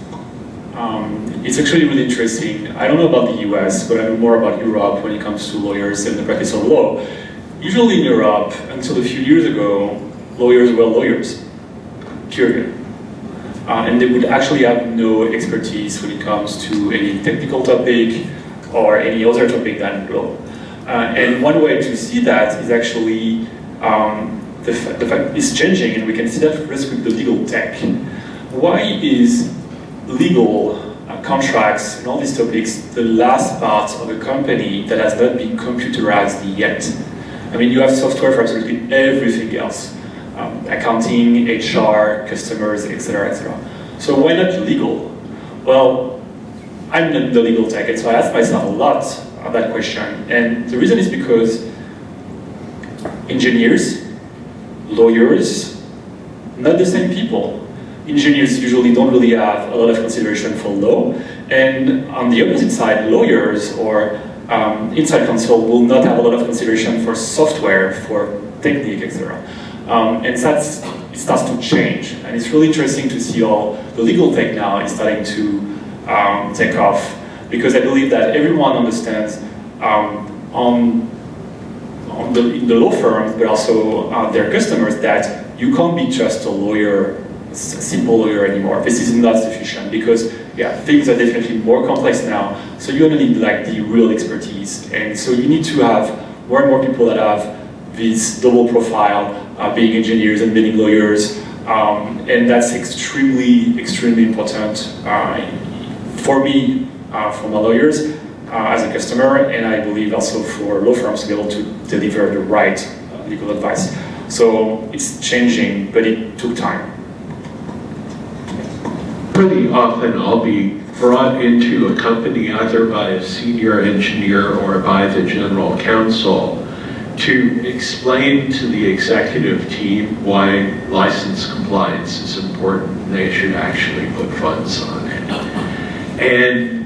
It's actually really interesting. I don't know about the US, but I know more about Europe when it comes to lawyers and the practice of law. Usually in Europe, until a few years ago, lawyers were lawyers, period. And they would actually have no expertise when it comes to any technical topic or any other topic than law. And one way to see that is actually the fact it's changing, and we can see that with the legal tech. Why is legal contracts and all these topics the last part of a company that has not been computerized yet? I mean, you have software for absolutely everything else. Accounting, HR, customers, etc., etc. So why not legal? Well, I'm not the legal tech, and so I ask myself a lot of that question. And the reason is because engineers, lawyers, not the same people. engineers usually don't really have a lot of consideration for law. And on the opposite side, lawyers or inside counsel will not have a lot of consideration for software, for technique, etc. And it starts to change. And it's really interesting to see how the legal tech now is starting to take off, because I believe that everyone understands in the law firms, but also their customers, that you can't be just a lawyer, a simple lawyer anymore. This is not sufficient, because things are definitely more complex now. So you're gonna need like the real expertise, and so you need to have more and more people that have this double profile, being engineers and being lawyers, and that's extremely, extremely important for me, for my lawyers, as a customer, and I believe also for law firms to be able to deliver the right legal advice. So it's changing, but it took time. Pretty often I'll be brought into a company either by a senior engineer or by the general counsel to explain to the executive team why license compliance is important and they should actually put funds on it. And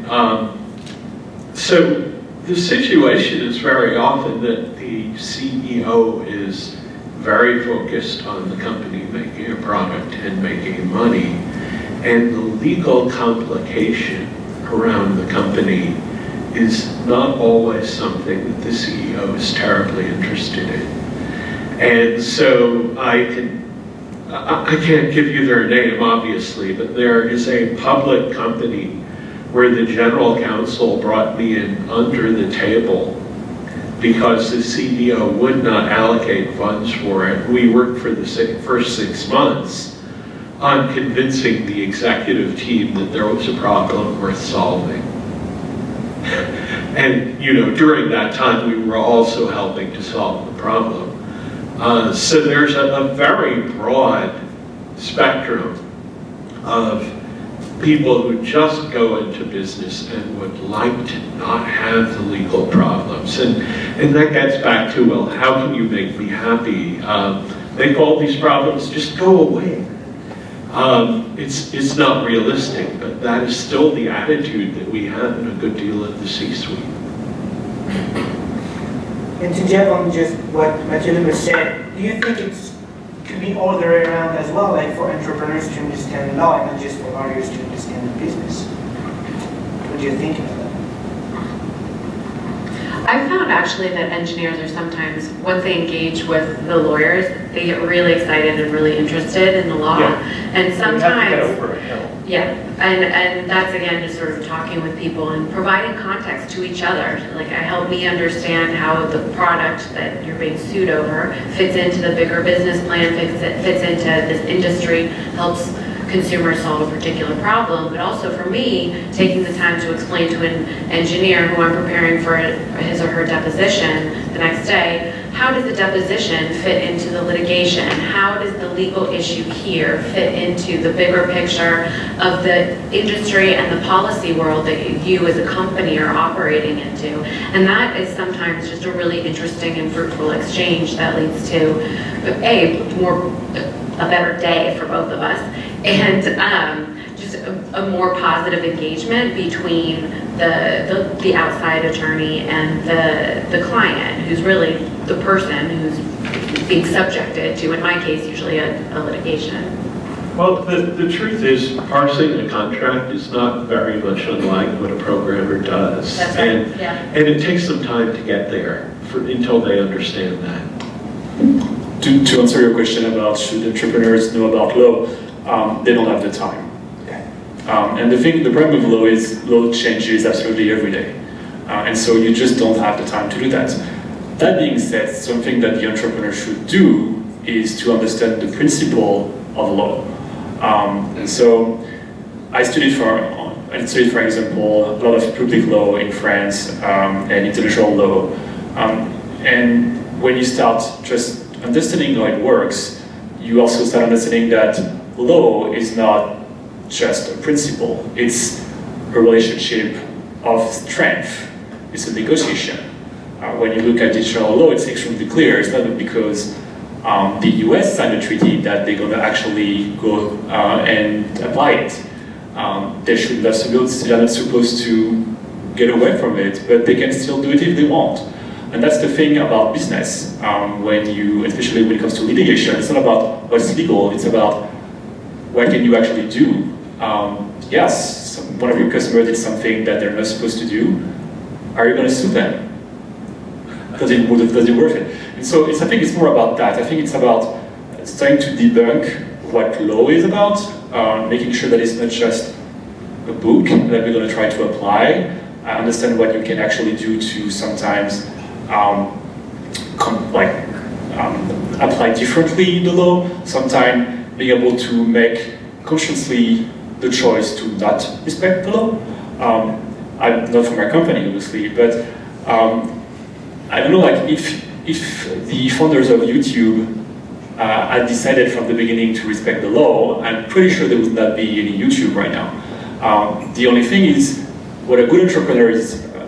so the situation is very often that the CEO is very focused on the company making a product and making money, and the legal complication around the company is not always something that the CEO is terribly interested in. And so I can't give you their name, obviously, but there is a public company where the general counsel brought me in under the table because the CEO would not allocate funds for it. We worked for the first 6 months on convincing the executive team that there was a problem worth solving. And during that time, we were also helping to solve the problem. So there's a very broad spectrum of people who just go into business and would like to not have the legal problems. And that gets back to, well, how can you make me happy? Make all these problems just go away. It's not realistic, but that is still the attitude that we have in a good deal of the C-suite. And to jump on just what Mathieu Lemaire said, do you think it could be all the way around as well, like for entrepreneurs to understand law and not just for lawyers to understand the business? What do you think about that? I've found actually that engineers are sometimes, once they engage with the lawyers, they get really excited and really interested in the law. Yeah. And sometimes, you have to get over it, yeah, and that's again just sort of talking with people and providing context to each other. Like, help me understand how the product that you're being sued over fits into the bigger business plan, fits into this industry, helps consumers solve a particular problem, but also for me, taking the time to explain to an engineer who I'm preparing for his or her deposition the next day, how does the deposition fit into the litigation? How does the legal issue here fit into the bigger picture of the industry and the policy world that you as a company are operating into? And that is sometimes just a really interesting and fruitful exchange that leads to a better day for both of us, and just a more positive engagement between the outside attorney and the client, who's really the person who's being subjected to, in my case, usually a litigation. Well, the truth is, parsing a contract is not very much unlike what a programmer does. That's right, And it takes some time to get there until they understand that. To answer your question about should entrepreneurs know about law, they don't have the time. And the problem with law is law changes absolutely every day. And so you just don't have the time to do that. That being said, something that the entrepreneur should do is to understand the principle of law. And so I studied, for example, a lot of public law in France and international law. And when you start just understanding how it works, you also start understanding that law is not just a principle, it's a relationship of strength, it's a negotiation. When you look at international law, it's extremely clear. It's not because the US signed a treaty that they're going to actually go and apply it. They're not supposed to get away from it, but they can still do it if they want. And that's the thing about business. Especially when it comes to litigation, it's not about what's legal, it's about what can you actually do. Yes, one of your customers did something that they're not supposed to do. Are you going to sue them? Does it worth it? And so I think it's more about that. I think it's about trying to debunk what law is about, making sure that it's not just a book that we're going to try to apply. I understand what you can actually do to sometimes apply differently the law, sometimes being able to make consciously the choice to not respect the law. I'm not from my company, obviously, but I don't know, like if the founders of YouTube had decided from the beginning to respect the law, I'm pretty sure there would not be any YouTube right now. The only thing is, what a good entrepreneur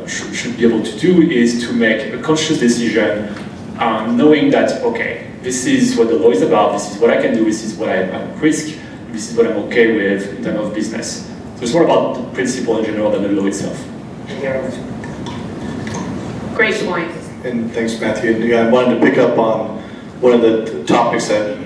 should be able to do is to make a conscious decision, knowing that, okay, this is what the law is about, this is what I can do, this is what I'm at risk, this is what I'm okay with in terms of business. So it's more about the principle in general than the law itself. Great point. And thanks, Matthew. And I wanted to pick up on one of the topics that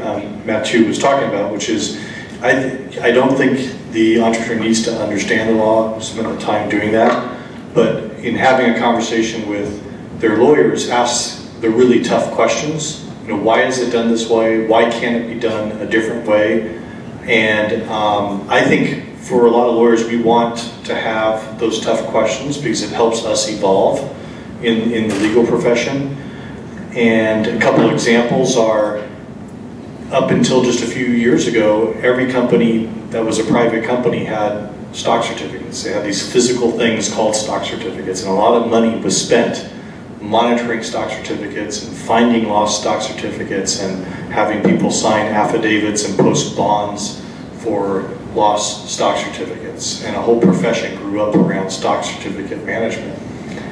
Mathieu was talking about, which is I don't think the entrepreneur needs to understand the law, spend the time doing that, but in having a conversation with their lawyers, ask the really tough questions. You know, why is it done this way? Why can't it be done a different way? And I think for a lot of lawyers, we want to have those tough questions because it helps us evolve in the legal profession. And a couple of examples are, up until just a few years ago, every company that was a private company had stock certificates. They had these physical things called stock certificates, and a lot of money was spent monitoring stock certificates and finding lost stock certificates and having people sign affidavits and post bonds for lost stock certificates. And a whole profession grew up around stock certificate management.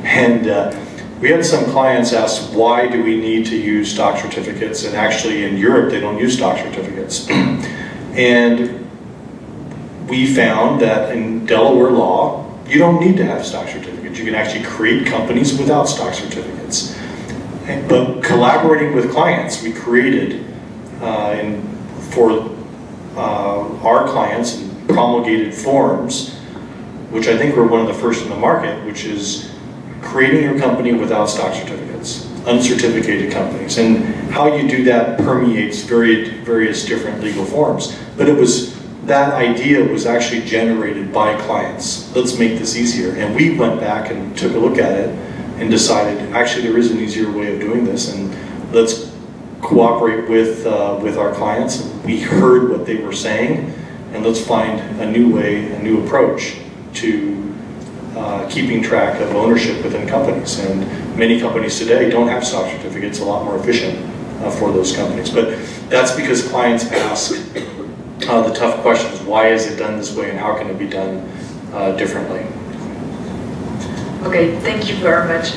And we had some clients ask, why do we need to use stock certificates? And actually in Europe, they don't use stock certificates. And we found that in Delaware law, you don't need to have stock certificates. You can actually create companies without stock certificates. But collaborating with clients, we created for our clients and promulgated forms, which I think were one of the first in the market, which is creating your company without stock certificates, uncertificated companies. And how you do that permeates various different legal forms. But that idea was actually generated by clients. Let's make this easier. And we went back and took a look at it and decided, actually there is an easier way of doing this, and let's cooperate with our clients. We heard what they were saying, and let's find a new way, a new approach to keeping track of ownership within companies. And many companies today don't have stock certificates, a lot more efficient for those companies. But that's because clients ask the tough questions. Why is it done this way, and how can it be done differently? Okay, thank you very much.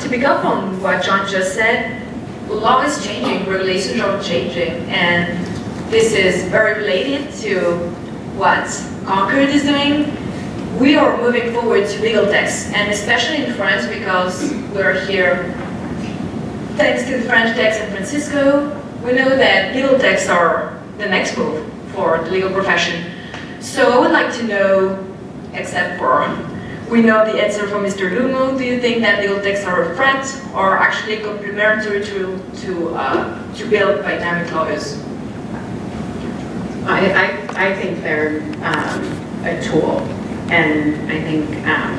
To pick up on what John just said, law is changing, regulations are changing, and this is very related to what Concord is doing. We are moving forward to legal text, and especially in France, because we're here thanks to the French Tech San Francisco, we know that legal texts are the next move for the legal profession. So I would like to know, except for, we know the answer from Mr. Lumo, do you think that legal texts are a threat or actually complementary to build by dynamic lawyers? I think they're a tool, and I think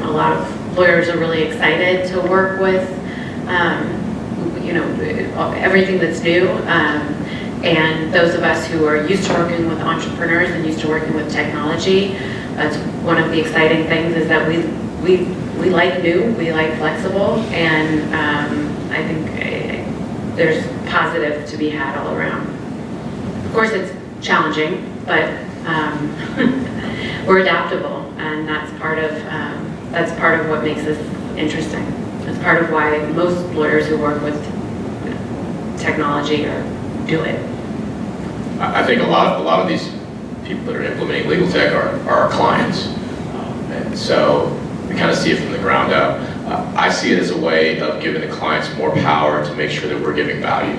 a lot of lawyers are really excited to work with everything that's new. And those of us who are used to working with entrepreneurs and used to working with technology, that's one of the exciting things, is that we like new, we like flexible, and I think there's positive to be had all around. Of course, it's challenging, but we're adaptable, and that's part of what makes us interesting. It's part of why most lawyers who work with technology are do it? I think a lot of these people that are implementing legal tech are our clients. And so we kind of see it from the ground up. I see it as a way of giving the clients more power to make sure that we're giving value.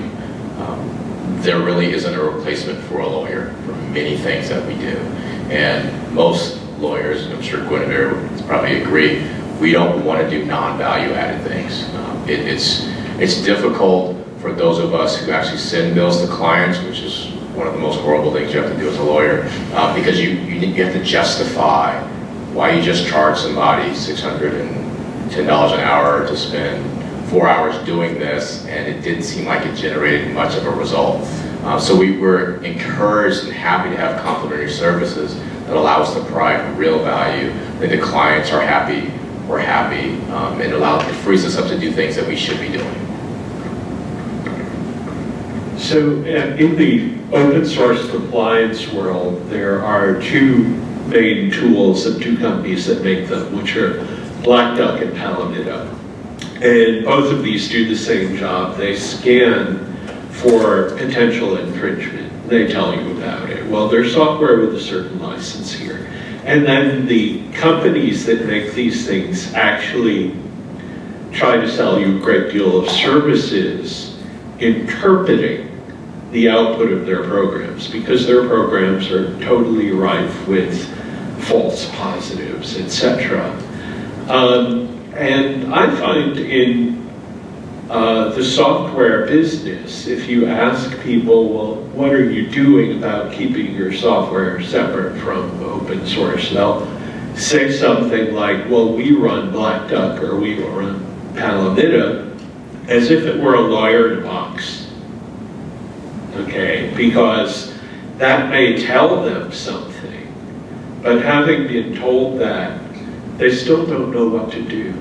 There really isn't a replacement for a lawyer for many things that we do. And most lawyers, and I'm sure Guinevere would probably agree, we don't want to do non-value added things. It's difficult for those of us who actually send bills to clients, which is one of the most horrible things you have to do as a lawyer, because you have to justify why you just charge somebody $610 an hour to spend 4 hours doing this, and it didn't seem like it generated much of a result. So we were encouraged and happy to have complementary services that allow us to provide real value. That the clients are happy, we're happy, and it frees us up to do things that we should be doing. So in the open source compliance world, there are two main tools of two companies that make them, which are Black Duck and Palamita. And both of these do the same job. They scan for potential infringement. They tell you about it. Well, they're software with a certain license here. And then the companies that make these things actually try to sell you a great deal of services interpreting the output of their programs, because their programs are totally rife with false positives, etc. And I find in the software business, if you ask people, well, what are you doing about keeping your software separate from open source? They'll say something like, well, we run Black Duck or we run Palamita, as if it were a lawyer in a box. Okay, because that may tell them something, but having been told that, they still don't know what to do.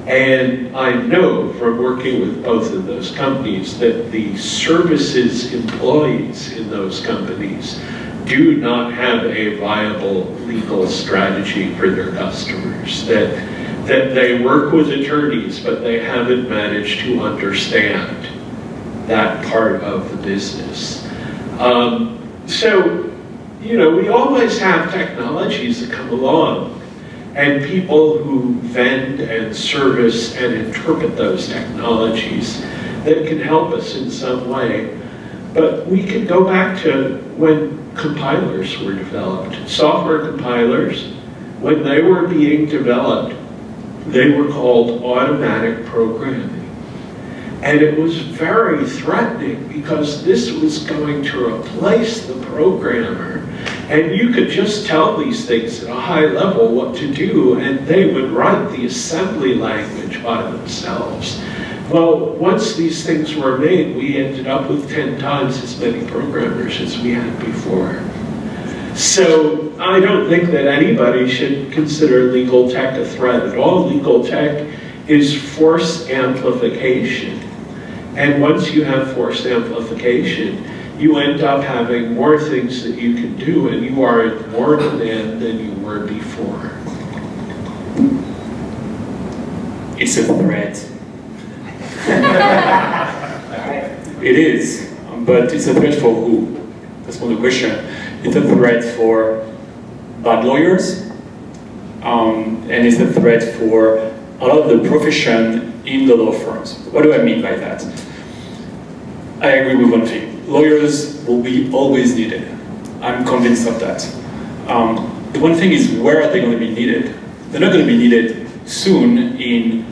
And I know from working with both of those companies that the services employees in those companies do not have a viable legal strategy for their customers, that they work with attorneys, but they haven't managed to understand that part of the business. So, you know, we always have technologies that come along and people who vend and service and interpret those technologies that can help us in some way. But we can go back to when compilers were developed. Software compilers, when they were being developed, they were called automatic programming. And it was very threatening because this was going to replace the programmer. And you could just tell these things at a high level what to do, and they would write the assembly language by themselves. Well, once these things were made, we ended up with 10 times as many programmers as we had before. So I don't think that anybody should consider legal tech a threat at all. Legal tech is force amplification. And once you have force amplification, you end up having more things that you can do, and you are in more demand than you were before. It's a threat. It is, but it's a threat for who? That's one of the question. It's a threat for bad lawyers, and it's a threat for a lot of the profession in the law firms. What do I mean by that? I agree with one thing. Lawyers will be always needed. I'm convinced of that. The one thing is, where are they going to be needed? They're not going to be needed soon in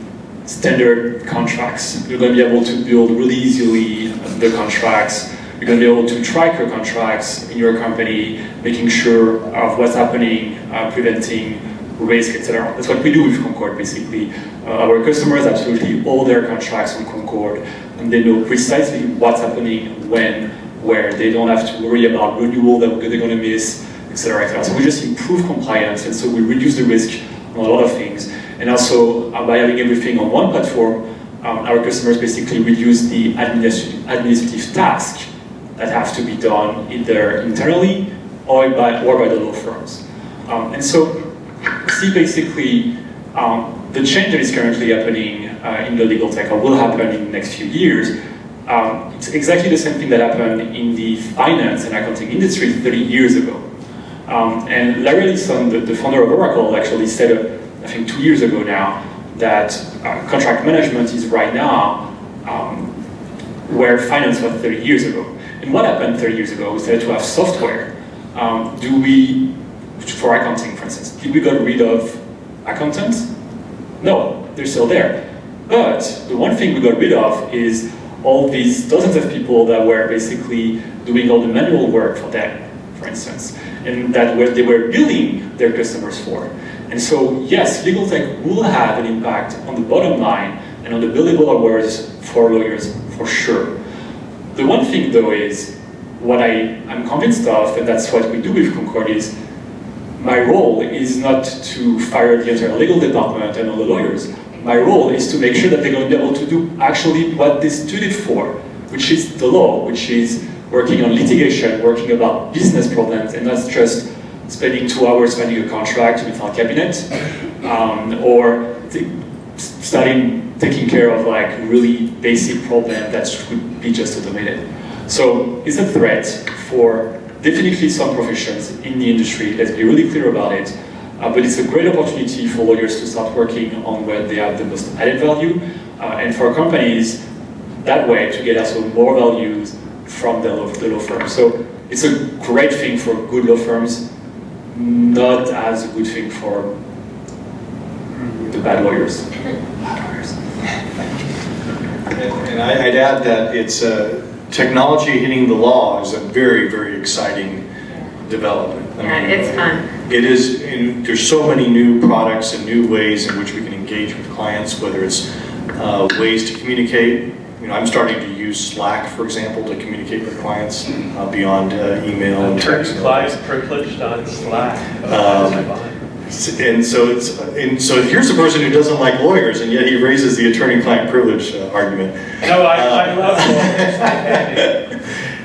standard contracts. You're going to be able to build really easily the contracts. You're going to be able to track your contracts in your company, making sure of what's happening, preventing risk, etc. That's what we do with Concord, basically. Our customers absolutely own their contracts on Concord, and they know precisely what's happening, when, where. They don't have to worry about renewal that they're going to miss, etc., etc. So we just improve compliance, and so we reduce the risk on a lot of things. And also, by having everything on one platform, our customers basically reduce the administrative tasks that have to be done either internally or by the law firms. And so, see basically the change that is currently happening in the legal tech, or will happen in the next few years, It's exactly the same thing that happened in the finance and accounting industry 30 years ago. And Larry Ellison, the founder of Oracle, actually said, I think 2 years ago now, that contract management is right now where finance was 30 years ago. And what happened 30 years ago? We started to have software. For accounting, for instance, did we get rid of accountants? No, they're still there. But the one thing we got rid of is all these dozens of people that were basically doing all the manual work for them, for instance, and that they were billing their customers for. And so, yes, legal tech will have an impact on the bottom line and on the billable hours for lawyers, for sure. The one thing, though, is what I'm convinced of, and that's what we do with Concord, is my role is not to fire the entire legal department and all the lawyers. My role is to make sure that they're going to be able to do actually what they studied for, which is the law, which is working on litigation, working about business problems, and not just spending 2 hours finding a contract with our cabinet, or taking care of like really basic problem that could be just automated. So it's a threat for definitely some professions in the industry, let's be really clear about it, but it's a great opportunity for lawyers to start working on where they have the most added value, and for companies that way to get also more values from the law firm. So it's a great thing for good law firms, not as a good thing for the bad lawyers. And I'd add that it's technology hitting the law is a very, very exciting development. It's fun. It is. There's so many new products and new ways in which we can engage with clients, whether it's ways to communicate. I'm starting to use Slack, for example, to communicate with clients beyond email and text. Attorney-client privileged on Slack. And so here's a person who doesn't like lawyers, and yet he raises the attorney-client privilege argument. No, I love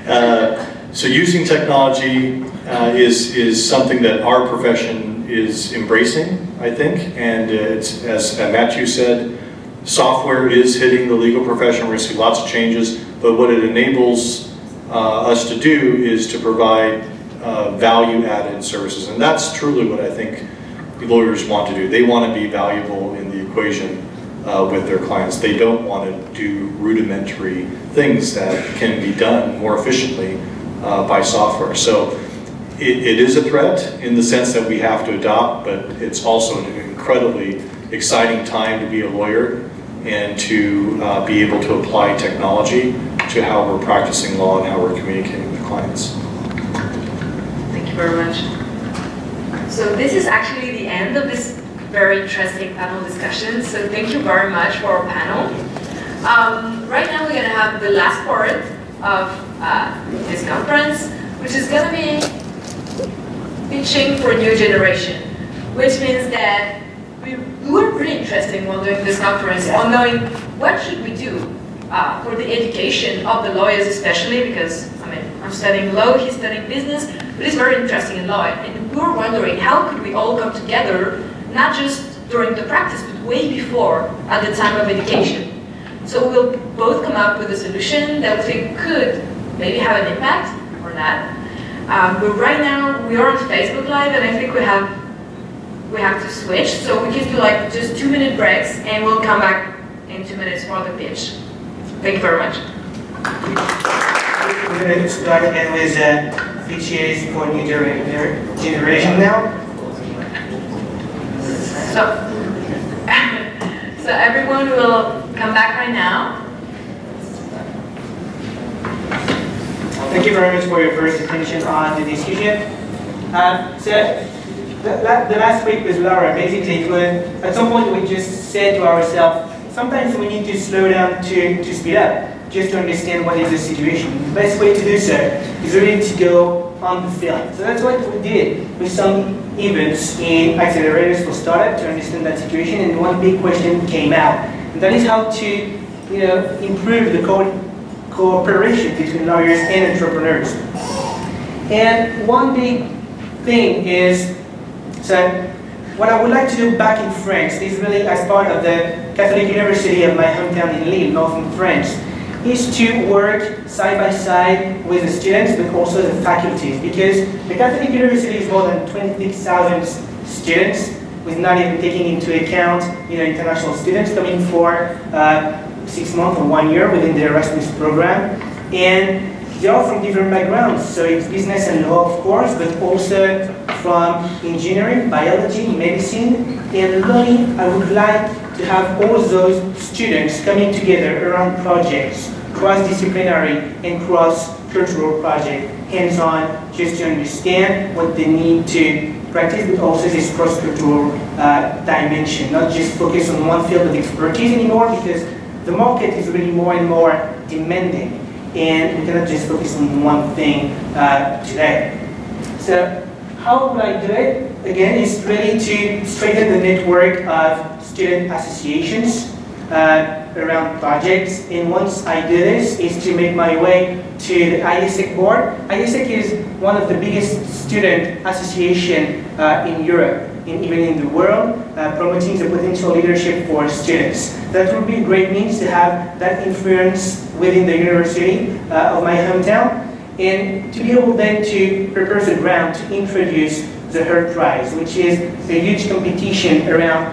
lawyers. So using technology is something that our profession is embracing, I think, and it's, as Matthew said, software is hitting the legal profession. We're going to see lots of changes, but what it enables us to do is to provide value-added services, and that's truly what I think lawyers want to do. They want to be valuable in the equation with their clients. They don't want to do rudimentary things that can be done more efficiently by software. So it is a threat in the sense that we have to adopt, but it's also an incredibly exciting time to be a lawyer and to be able to apply technology to how we're practicing law and how we're communicating with clients. Thank you very much. So this is actually the end of this very interesting panel discussion. So thank you very much for our panel. Right now we're going to have the last part of this conference, which is going to be pitching for a new generation, which means that we were pretty interested while doing this conference on knowing what should we do for the education of the lawyers, especially because I'm studying law, he's studying business, but it's very interesting in law. And we were wondering how could we all come together, not just during the practice, but way before, at the time of education. So we'll both come up with a solution that we think could maybe have an impact or not. But right now we are on Facebook Live, and I think we have to switch, so we can do like just 2-minute breaks, and we'll come back in 2 minutes for the pitch. Thank you very much. We're going to start again with pitches for new generation now. So everyone will come back right now. Thank you very much for your first attention on the discussion. The last week with Laura, basically, at some point we just said to ourselves, sometimes we need to slow down to speed up, just to understand what is the situation. The best way to do so is really to go on the field. So that's what we did with some events in accelerators for startup to understand that situation, and one big question came out, and that is how to improve the cooperation between lawyers and entrepreneurs. And one big thing is, so what I would like to do back in France is really as part of the Catholic University of my hometown in Lille, northern France. is to work side by side with the students, but also the faculties, because the Catholic University is more than 26,000 students, with not even taking into account international students coming for 6 months or 1 year within the Erasmus program. And they are from different backgrounds, so it's business and law, of course, but also from engineering, biology, medicine, and really I would like to have all those students coming together around projects, cross-disciplinary and cross-cultural projects, hands-on, just to understand what they need to practice, but also this cross-cultural dimension, not just focus on one field of expertise anymore, because the market is really more and more demanding, and we cannot just focus on one thing today. So how would I do it? Again, it's really to strengthen the network of student associations around projects. And once I do this, is to make my way to the IESEC board. IESEC is one of the biggest student association in Europe, and even in the world, promoting the potential leadership for students. That would be a great means to have that influence within the university of my hometown, and to be able then to prepare the ground to introduce the HERT Prize, which is a huge competition around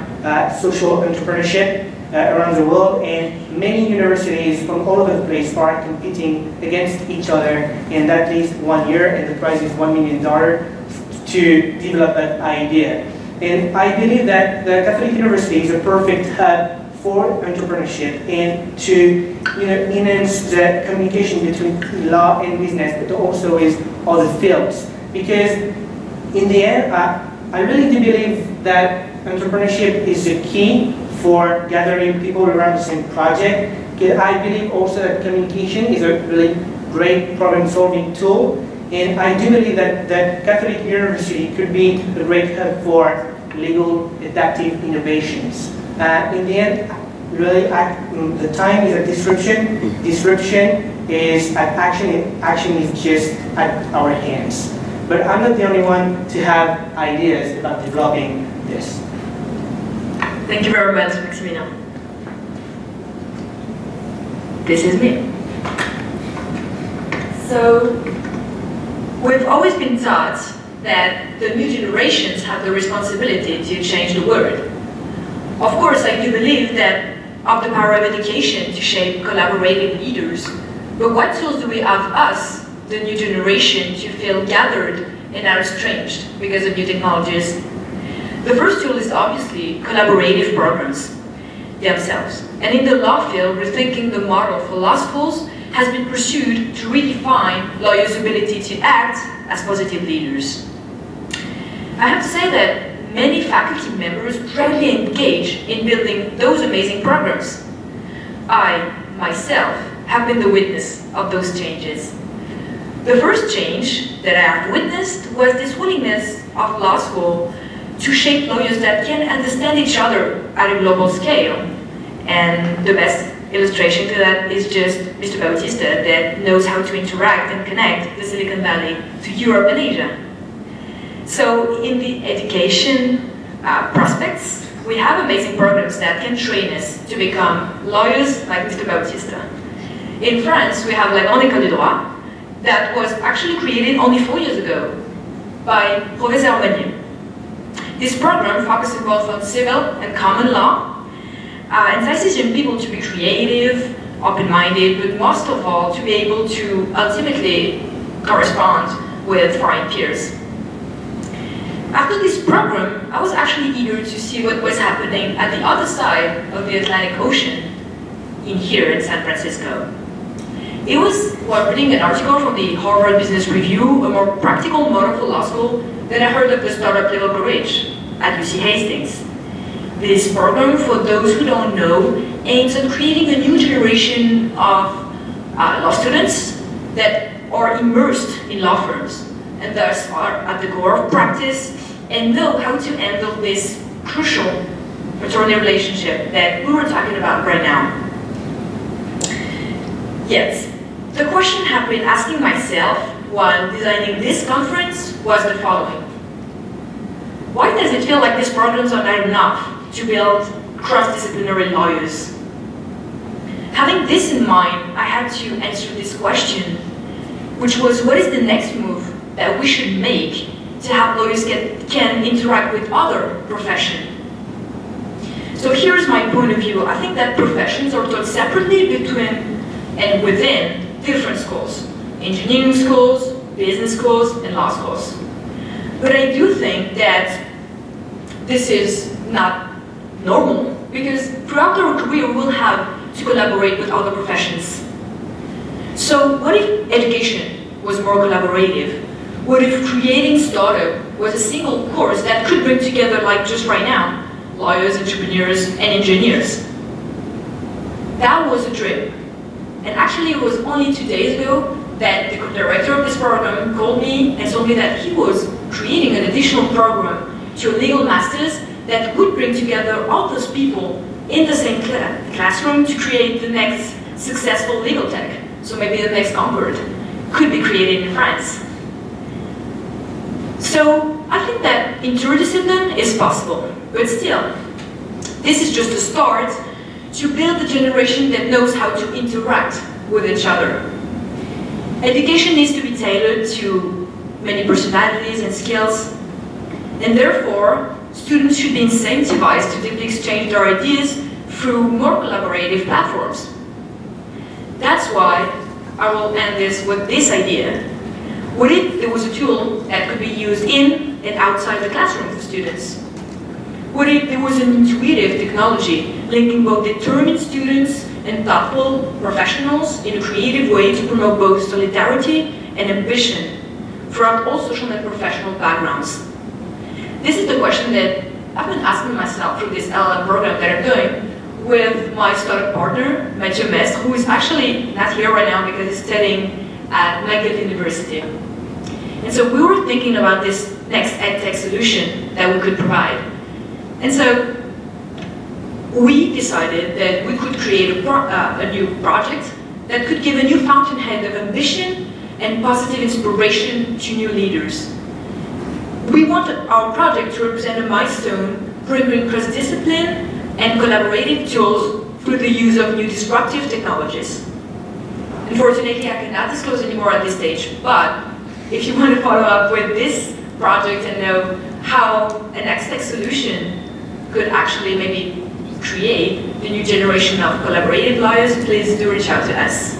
social entrepreneurship around the world, and many universities from all over the place are competing against each other, and that leads 1 year, and the prize is $1 million to develop that idea. And I believe that the Catholic University is a perfect hub for entrepreneurship and to enhance the communication between law and business, but also with other fields. Because in the end, I really do believe that entrepreneurship is the key for gathering people around the same project. Because I believe also that communication is a really great problem-solving tool. And I do believe that Catholic University could be a great hub for legal adaptive innovations. In the end, really, the time is at disruption. Disruption is at action, and action is just at our hands. But I'm not the only one to have ideas about developing this. Thank you very much, Maximilian. This is me. So, we've always been taught that the new generations have the responsibility to change the world. Of course, I do believe that of the power of education to shape collaborative leaders, but what tools do we have us, the new generation, to feel gathered and not estranged because of new technologies? The first tool is obviously collaborative programs themselves. And in the law field, rethinking the model for law schools has been pursued to redefine lawyers' ability to act as positive leaders. I have to say that many faculty members proudly engage in building those amazing programs. I, myself, have been the witness of those changes. The first change that I have witnessed was this willingness of law school to shape lawyers that can understand each other at a global scale. And the best illustration to that is just Mr. Bautista, that knows how to interact and connect the Silicon Valley to Europe and Asia. So in the education prospects, we have amazing programs that can train us to become lawyers like Mr. Bautista. In France, we have La Grande École du Droit that was actually created only 4 years ago by Professor Armanier. This program focuses both on civil and common law, emphasizes young people to be creative, open-minded, but most of all to be able to ultimately correspond with foreign peers. After this program, I was actually eager to see what was happening at the other side of the Atlantic Ocean, here in San Francisco. It was while reading an article from the Harvard Business Review, a more practical model for law school, that I heard of the Startup Level Courage at UC Hastings. This program, for those who don't know, aims at creating a new generation of law students that are immersed in law firms, and thus are at the core of practice and know how to handle this crucial attorney relationship that we were talking about right now. Yes, the question I've been asking myself while designing this conference was the following. Why does it feel like these programs are not enough to build cross-disciplinary lawyers? Having this in mind, I had to answer this question, which was, what is the next move that we should make to have lawyers can interact with other professions? So here's my point of view. I think that professions are taught separately between and within different schools. Engineering schools, business schools, and law schools. But I do think that this is not normal, because throughout our career we'll have to collaborate with other professions. So what if education was more collaborative? What if creating startup was a single course that could bring together, like just right now, lawyers, entrepreneurs, and engineers? That was a dream. And actually it was only 2 days ago that the director of this program called me and told me that he was creating an additional program to a legal master's that would bring together all those people in the same classroom to create the next successful legal tech. So maybe the next Concord could be created in France. So I think that interdiscipline is possible, but still, this is just a start to build a generation that knows how to interact with each other. Education needs to be tailored to many personalities and skills, and therefore, students should be incentivized to deeply exchange their ideas through more collaborative platforms. That's why I will end this with this idea. What if there was a tool that could be used in and outside the classroom for students? What if there was an intuitive technology linking both determined students and thoughtful professionals in a creative way to promote both solidarity and ambition throughout all social and professional backgrounds? This is the question that I've been asking myself through this LLM program that I'm doing with my startup partner, Mathieu Mestre, who is actually not here right now because he's studying at McGill University. And so we were thinking about this next EdTech solution that we could provide. And so we decided that we could create a new project that could give a new fountainhead of ambition and positive inspiration to new leaders. We want our project to represent a milestone, bringing cross-discipline and collaborative tools through the use of new disruptive technologies. Unfortunately, I cannot disclose anymore at this stage, but if you want to follow up with this project and know how an EdTech solution could actually maybe create the new generation of collaborative lawyers, please do reach out to us.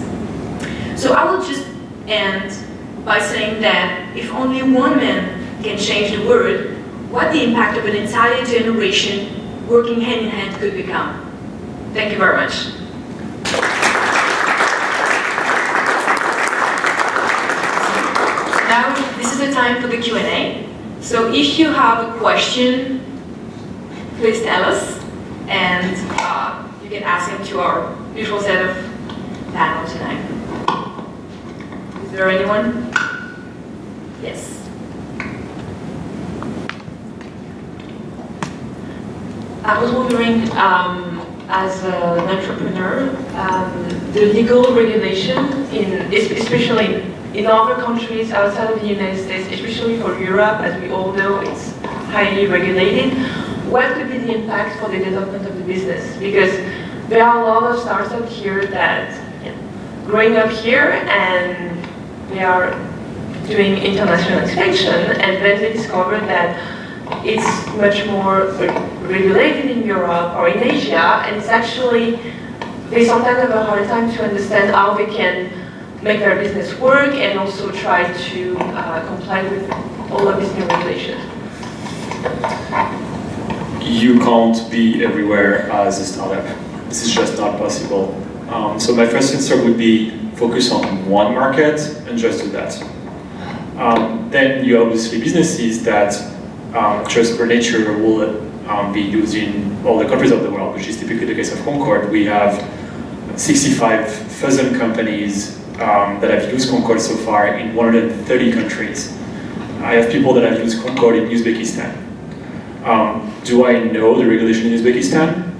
So I will just end by saying that if only one man can change the world, what the impact of an entire generation working hand in hand could become. Thank you very much. Now, this is the time for the Q&A. So if you have a question, please tell us, and you can ask them to our usual set of panel tonight. Is there anyone? Yes. I was wondering, as an entrepreneur, the legal regulation, especially in other countries outside of the United States, especially for Europe, as we all know, it's highly regulated. What could be the impact for the development of the business? Because there are a lot of startups here that growing up here and they are doing international expansion, and then they discover that it's much more regulated in Europe or in Asia, and it's actually, they sometimes have a hard time to understand how they can make their business work and also try to comply with all of these new regulations. You can't be everywhere as a startup. This is just not possible. So my first answer would be focus on one market and just do that. Then you obviously businesses that just per nature will be used in all the countries of the world, which is typically the case of Concord. We have 65,000 companies that have used Concord so far in 130 countries. I have people that have used Concord in Uzbekistan. Do I know the regulation in Uzbekistan?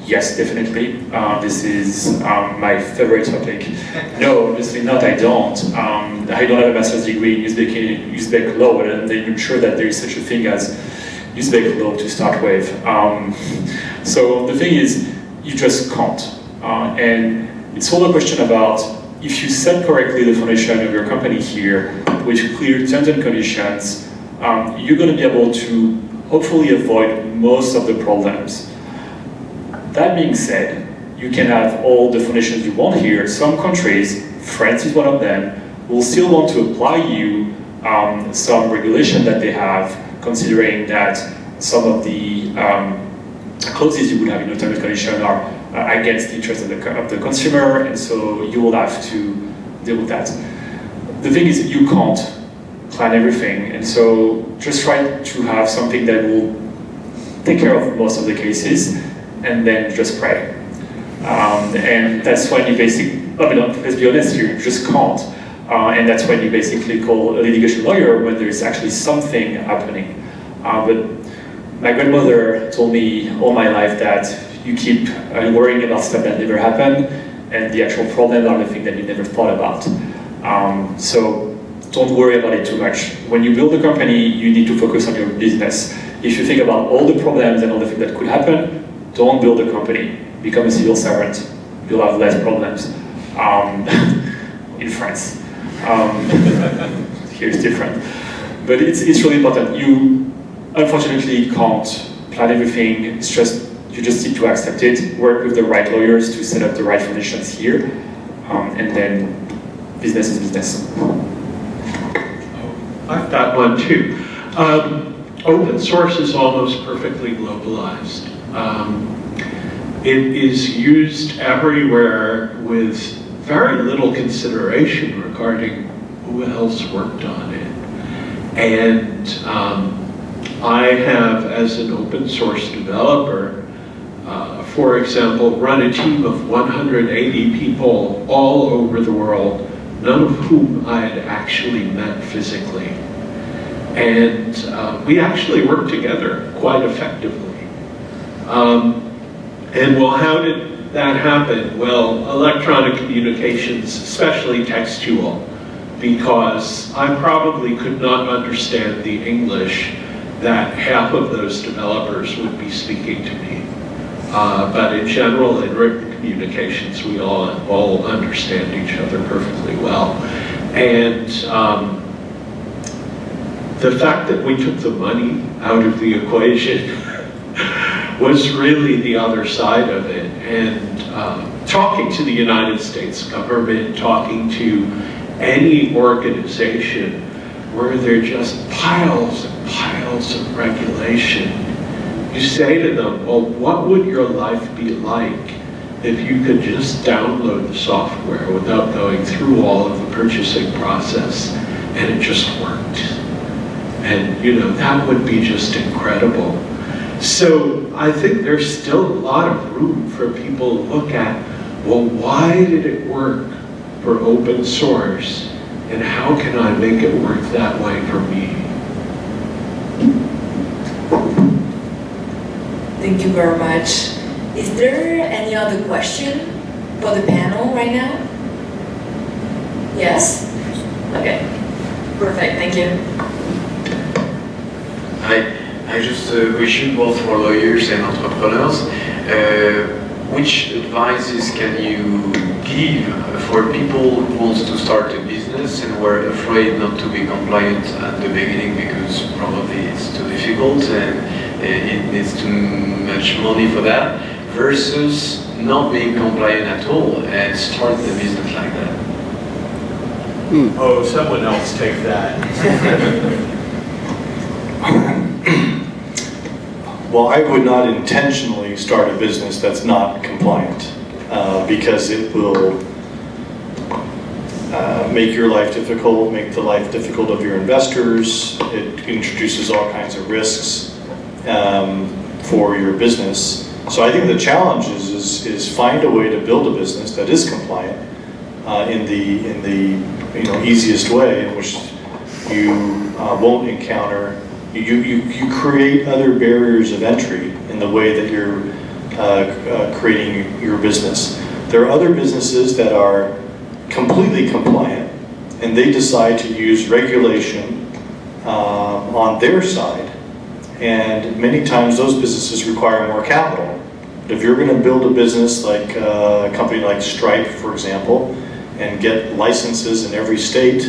Yes, definitely. This is my favorite topic. No, obviously not, I don't. I don't have a master's degree in Uzbek law, and I'm not even sure that there is such a thing as Uzbek law to start with. So the thing is, you just can't. And It's all a question about if you set correctly the foundation of your company here, with clear terms and conditions, you're going to be able to hopefully avoid most of the problems. That being said, you can have all the foundations you want here. Some countries, France is one of them, will still want to apply you some regulation that they have, considering that some of the clauses you would have in your terms and conditions are against the interest of the consumer, and so you will have to deal with that. The thing is, you can't plan everything, and so just try to have something that will take care of most of the cases, and then just pray. And that's when you basically, let's be honest, you just can't. And that's when you basically call a litigation lawyer when there's actually something happening. But my grandmother told me all my life that you keep worrying about stuff that never happened, and the actual problem are the thing that you never thought about. So don't worry about it too much. When you build a company, you need to focus on your business. If you think about all the problems and all the things that could happen, don't build a company. Become a civil servant. You'll have less problems in France. Here it's different. But it's really important. You unfortunately can't plan everything. It's just, you just need to accept it, work with the right lawyers to set up the right foundations here, and then business is business. I've got one too. Open source is almost perfectly globalized. It is used everywhere with very little consideration regarding who else worked on it. And I have, as an open source developer, for example, run a team of 180 people all over the world, none of whom I had actually met physically. And we actually worked together quite effectively. And well, how did that happen? Well, electronic communications, especially textual, because I probably could not understand the English that half of those developers would be speaking to me. But in general, in written communications, we all understand each other perfectly well. And the fact that we took the money out of the equation was really the other side of it. And talking to the United States government, talking to any organization where there are just piles and piles of regulation, you say to them, well, what would your life be like if you could just download the software without going through all of the purchasing process and it just worked? And you know, that would be just incredible. So I think there's still a lot of room for people to look at, well, why did it work for open source, and how can I make it work that way for me? Thank you very much. Is there any other question for the panel right now? Yes? Okay. Perfect, thank you. I just wish you both for lawyers and entrepreneurs. Which advices can you give for people who want to start a business and were afraid not to be compliant at the beginning because probably it's too difficult and it needs too much money for that, versus not being compliant at all and start the business like that? Oh, someone else take that. Well, I would not intentionally start a business that's not compliant, because it will make your life difficult, make the life difficult of your investors. It introduces all kinds of risks for your business. So I think the challenge is find a way to build a business that is compliant in the easiest way, in which you won't encounter. You create other barriers of entry in the way that you're creating your business. There are other businesses that are completely compliant, and they decide to use regulation on their side. And many times those businesses require more capital, But if you're going to build a business like a company like Stripe, for example, and get licenses in every state,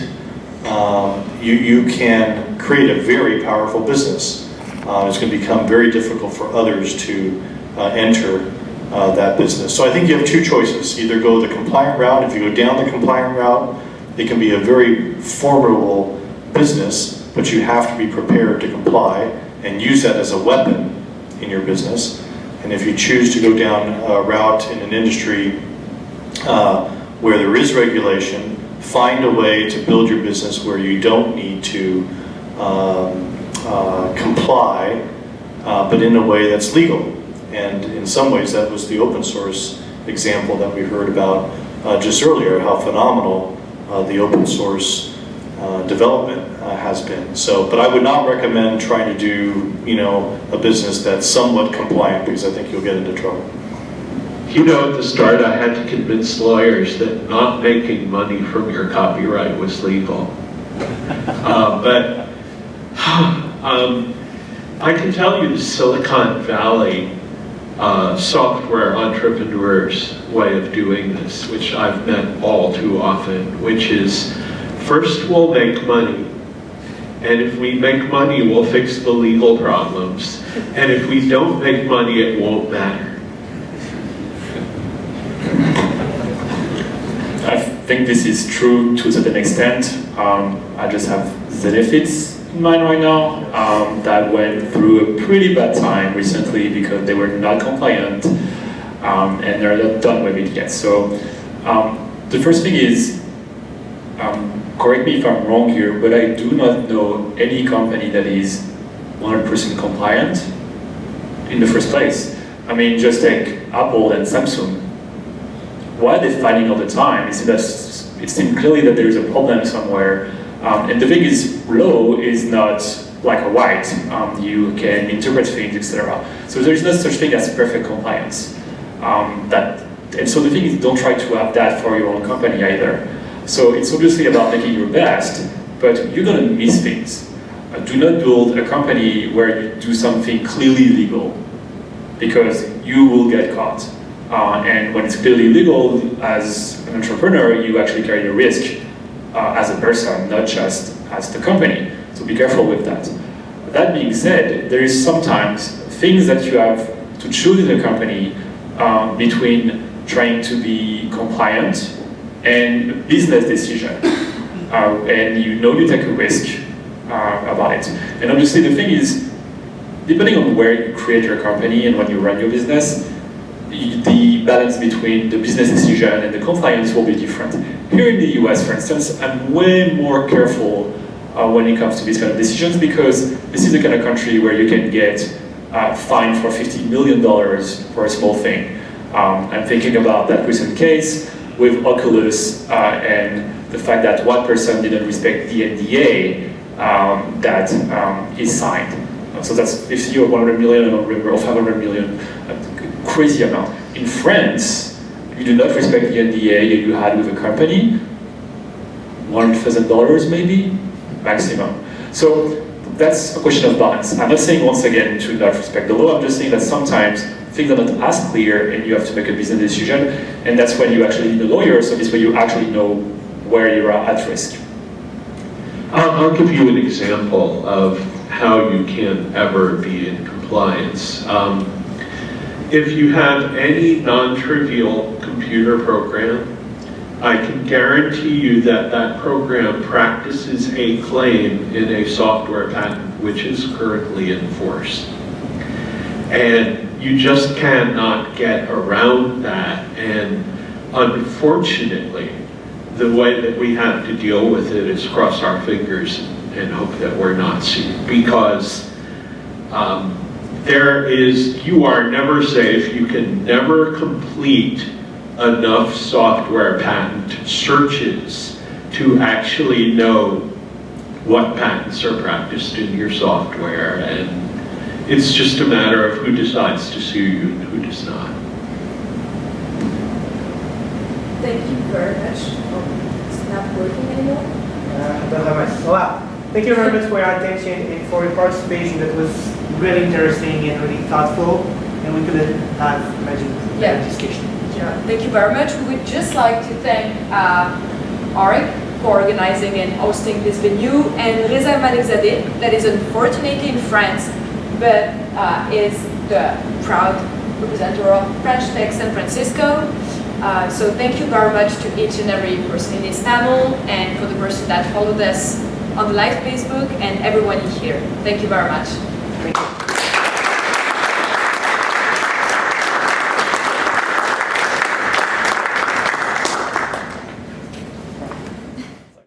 you can create a very powerful business. It's going to become very difficult for others to enter that business. So I think you have two choices. Either go the compliant route. If you go down the compliant route, it can be a very formidable business, but you have to be prepared to comply and use that as a weapon in your business. And if you choose to go down a route in an industry where there is regulation, find a way to build your business where you don't need to comply, but in a way that's legal. And in some ways, that was the open source example that we heard about just earlier, how phenomenal the open source development has been. So, but I would not recommend trying to do, a business that's somewhat compliant, because I think you'll get into trouble. You know, at the start, I had to convince lawyers that not making money from your copyright was legal. But I can tell you the Silicon Valley software entrepreneurs' way of doing this, which I've met all too often, which is, first we'll make money, and if we make money, we'll fix the legal problems, and if we don't make money, it won't matter. I think this is true to a certain extent. I just have Zenefits in mind right now that went through a pretty bad time recently because they were not compliant and they're not done with it yet. So the first thing is, correct me if I'm wrong here, but I do not know any company that is 100% compliant in the first place. I mean, just take Apple and Samsung. Why are they fighting all the time? It seems clearly that there is a problem somewhere. And the thing is, law is not black or white. You can interpret things, etc. So there is no such thing as perfect compliance. And so the thing is, don't try to have that for your own company either. So it's obviously about making your best, but you're going to miss things. Do not build a company where you do something clearly illegal, because you will get caught. And when it's clearly illegal, as an entrepreneur, you actually carry the risk as a person, not just as the company. So be careful with that. That being said, there is sometimes things that you have to choose in a company between trying to be compliant and business decision. And you take a risk about it. And obviously the thing is, depending on where you create your company and when you run your business, the balance between the business decision and the compliance will be different. Here in the US, for instance, I'm way more careful when it comes to these kind of decisions, because this is the kind of country where you can get fined for $50 million for a small thing. I'm thinking about that recent case with Oculus and the fact that one person didn't respect the NDA that is signed. So that's 50 or 100 million, I don't remember, or 500 million. Crazy amount. In France, you do not respect the NDA you had with a company, $100,000 maybe, maximum. So that's a question of balance. I'm not saying once again to not respect the law, I'm just saying that sometimes things are not as clear and you have to make a business decision, and that's when you actually need a lawyer, so this way you actually know where you are at risk. I'll give you an example of how you can ever be in compliance. If you have any non-trivial computer program, I can guarantee you that that program practices a claim in a software patent which is currently enforced. And you just cannot get around that. And unfortunately, the way that we have to deal with it is cross our fingers and hope that we're not sued, because you are never safe. You can never complete enough software patent searches to actually know what patents are practiced in your software, and it's just a matter of who decides to sue you and who does not. Thank you very much. It's not working anymore? I don't have my, wow. Thank you very much for your attention and for your participation. That was really interesting and really thoughtful. and we couldn't have imagined Yeah. that discussion. Yeah, thank you very much. We would just like to thank Arik for organizing and hosting this venue, and Reza Malikzadeh, that is unfortunately in France, but is the proud representative of French Tech San Francisco. So thank you very much to each and every person in this panel, and for the person that followed us on the live Facebook, and everyone here. Thank you very much. Thank you.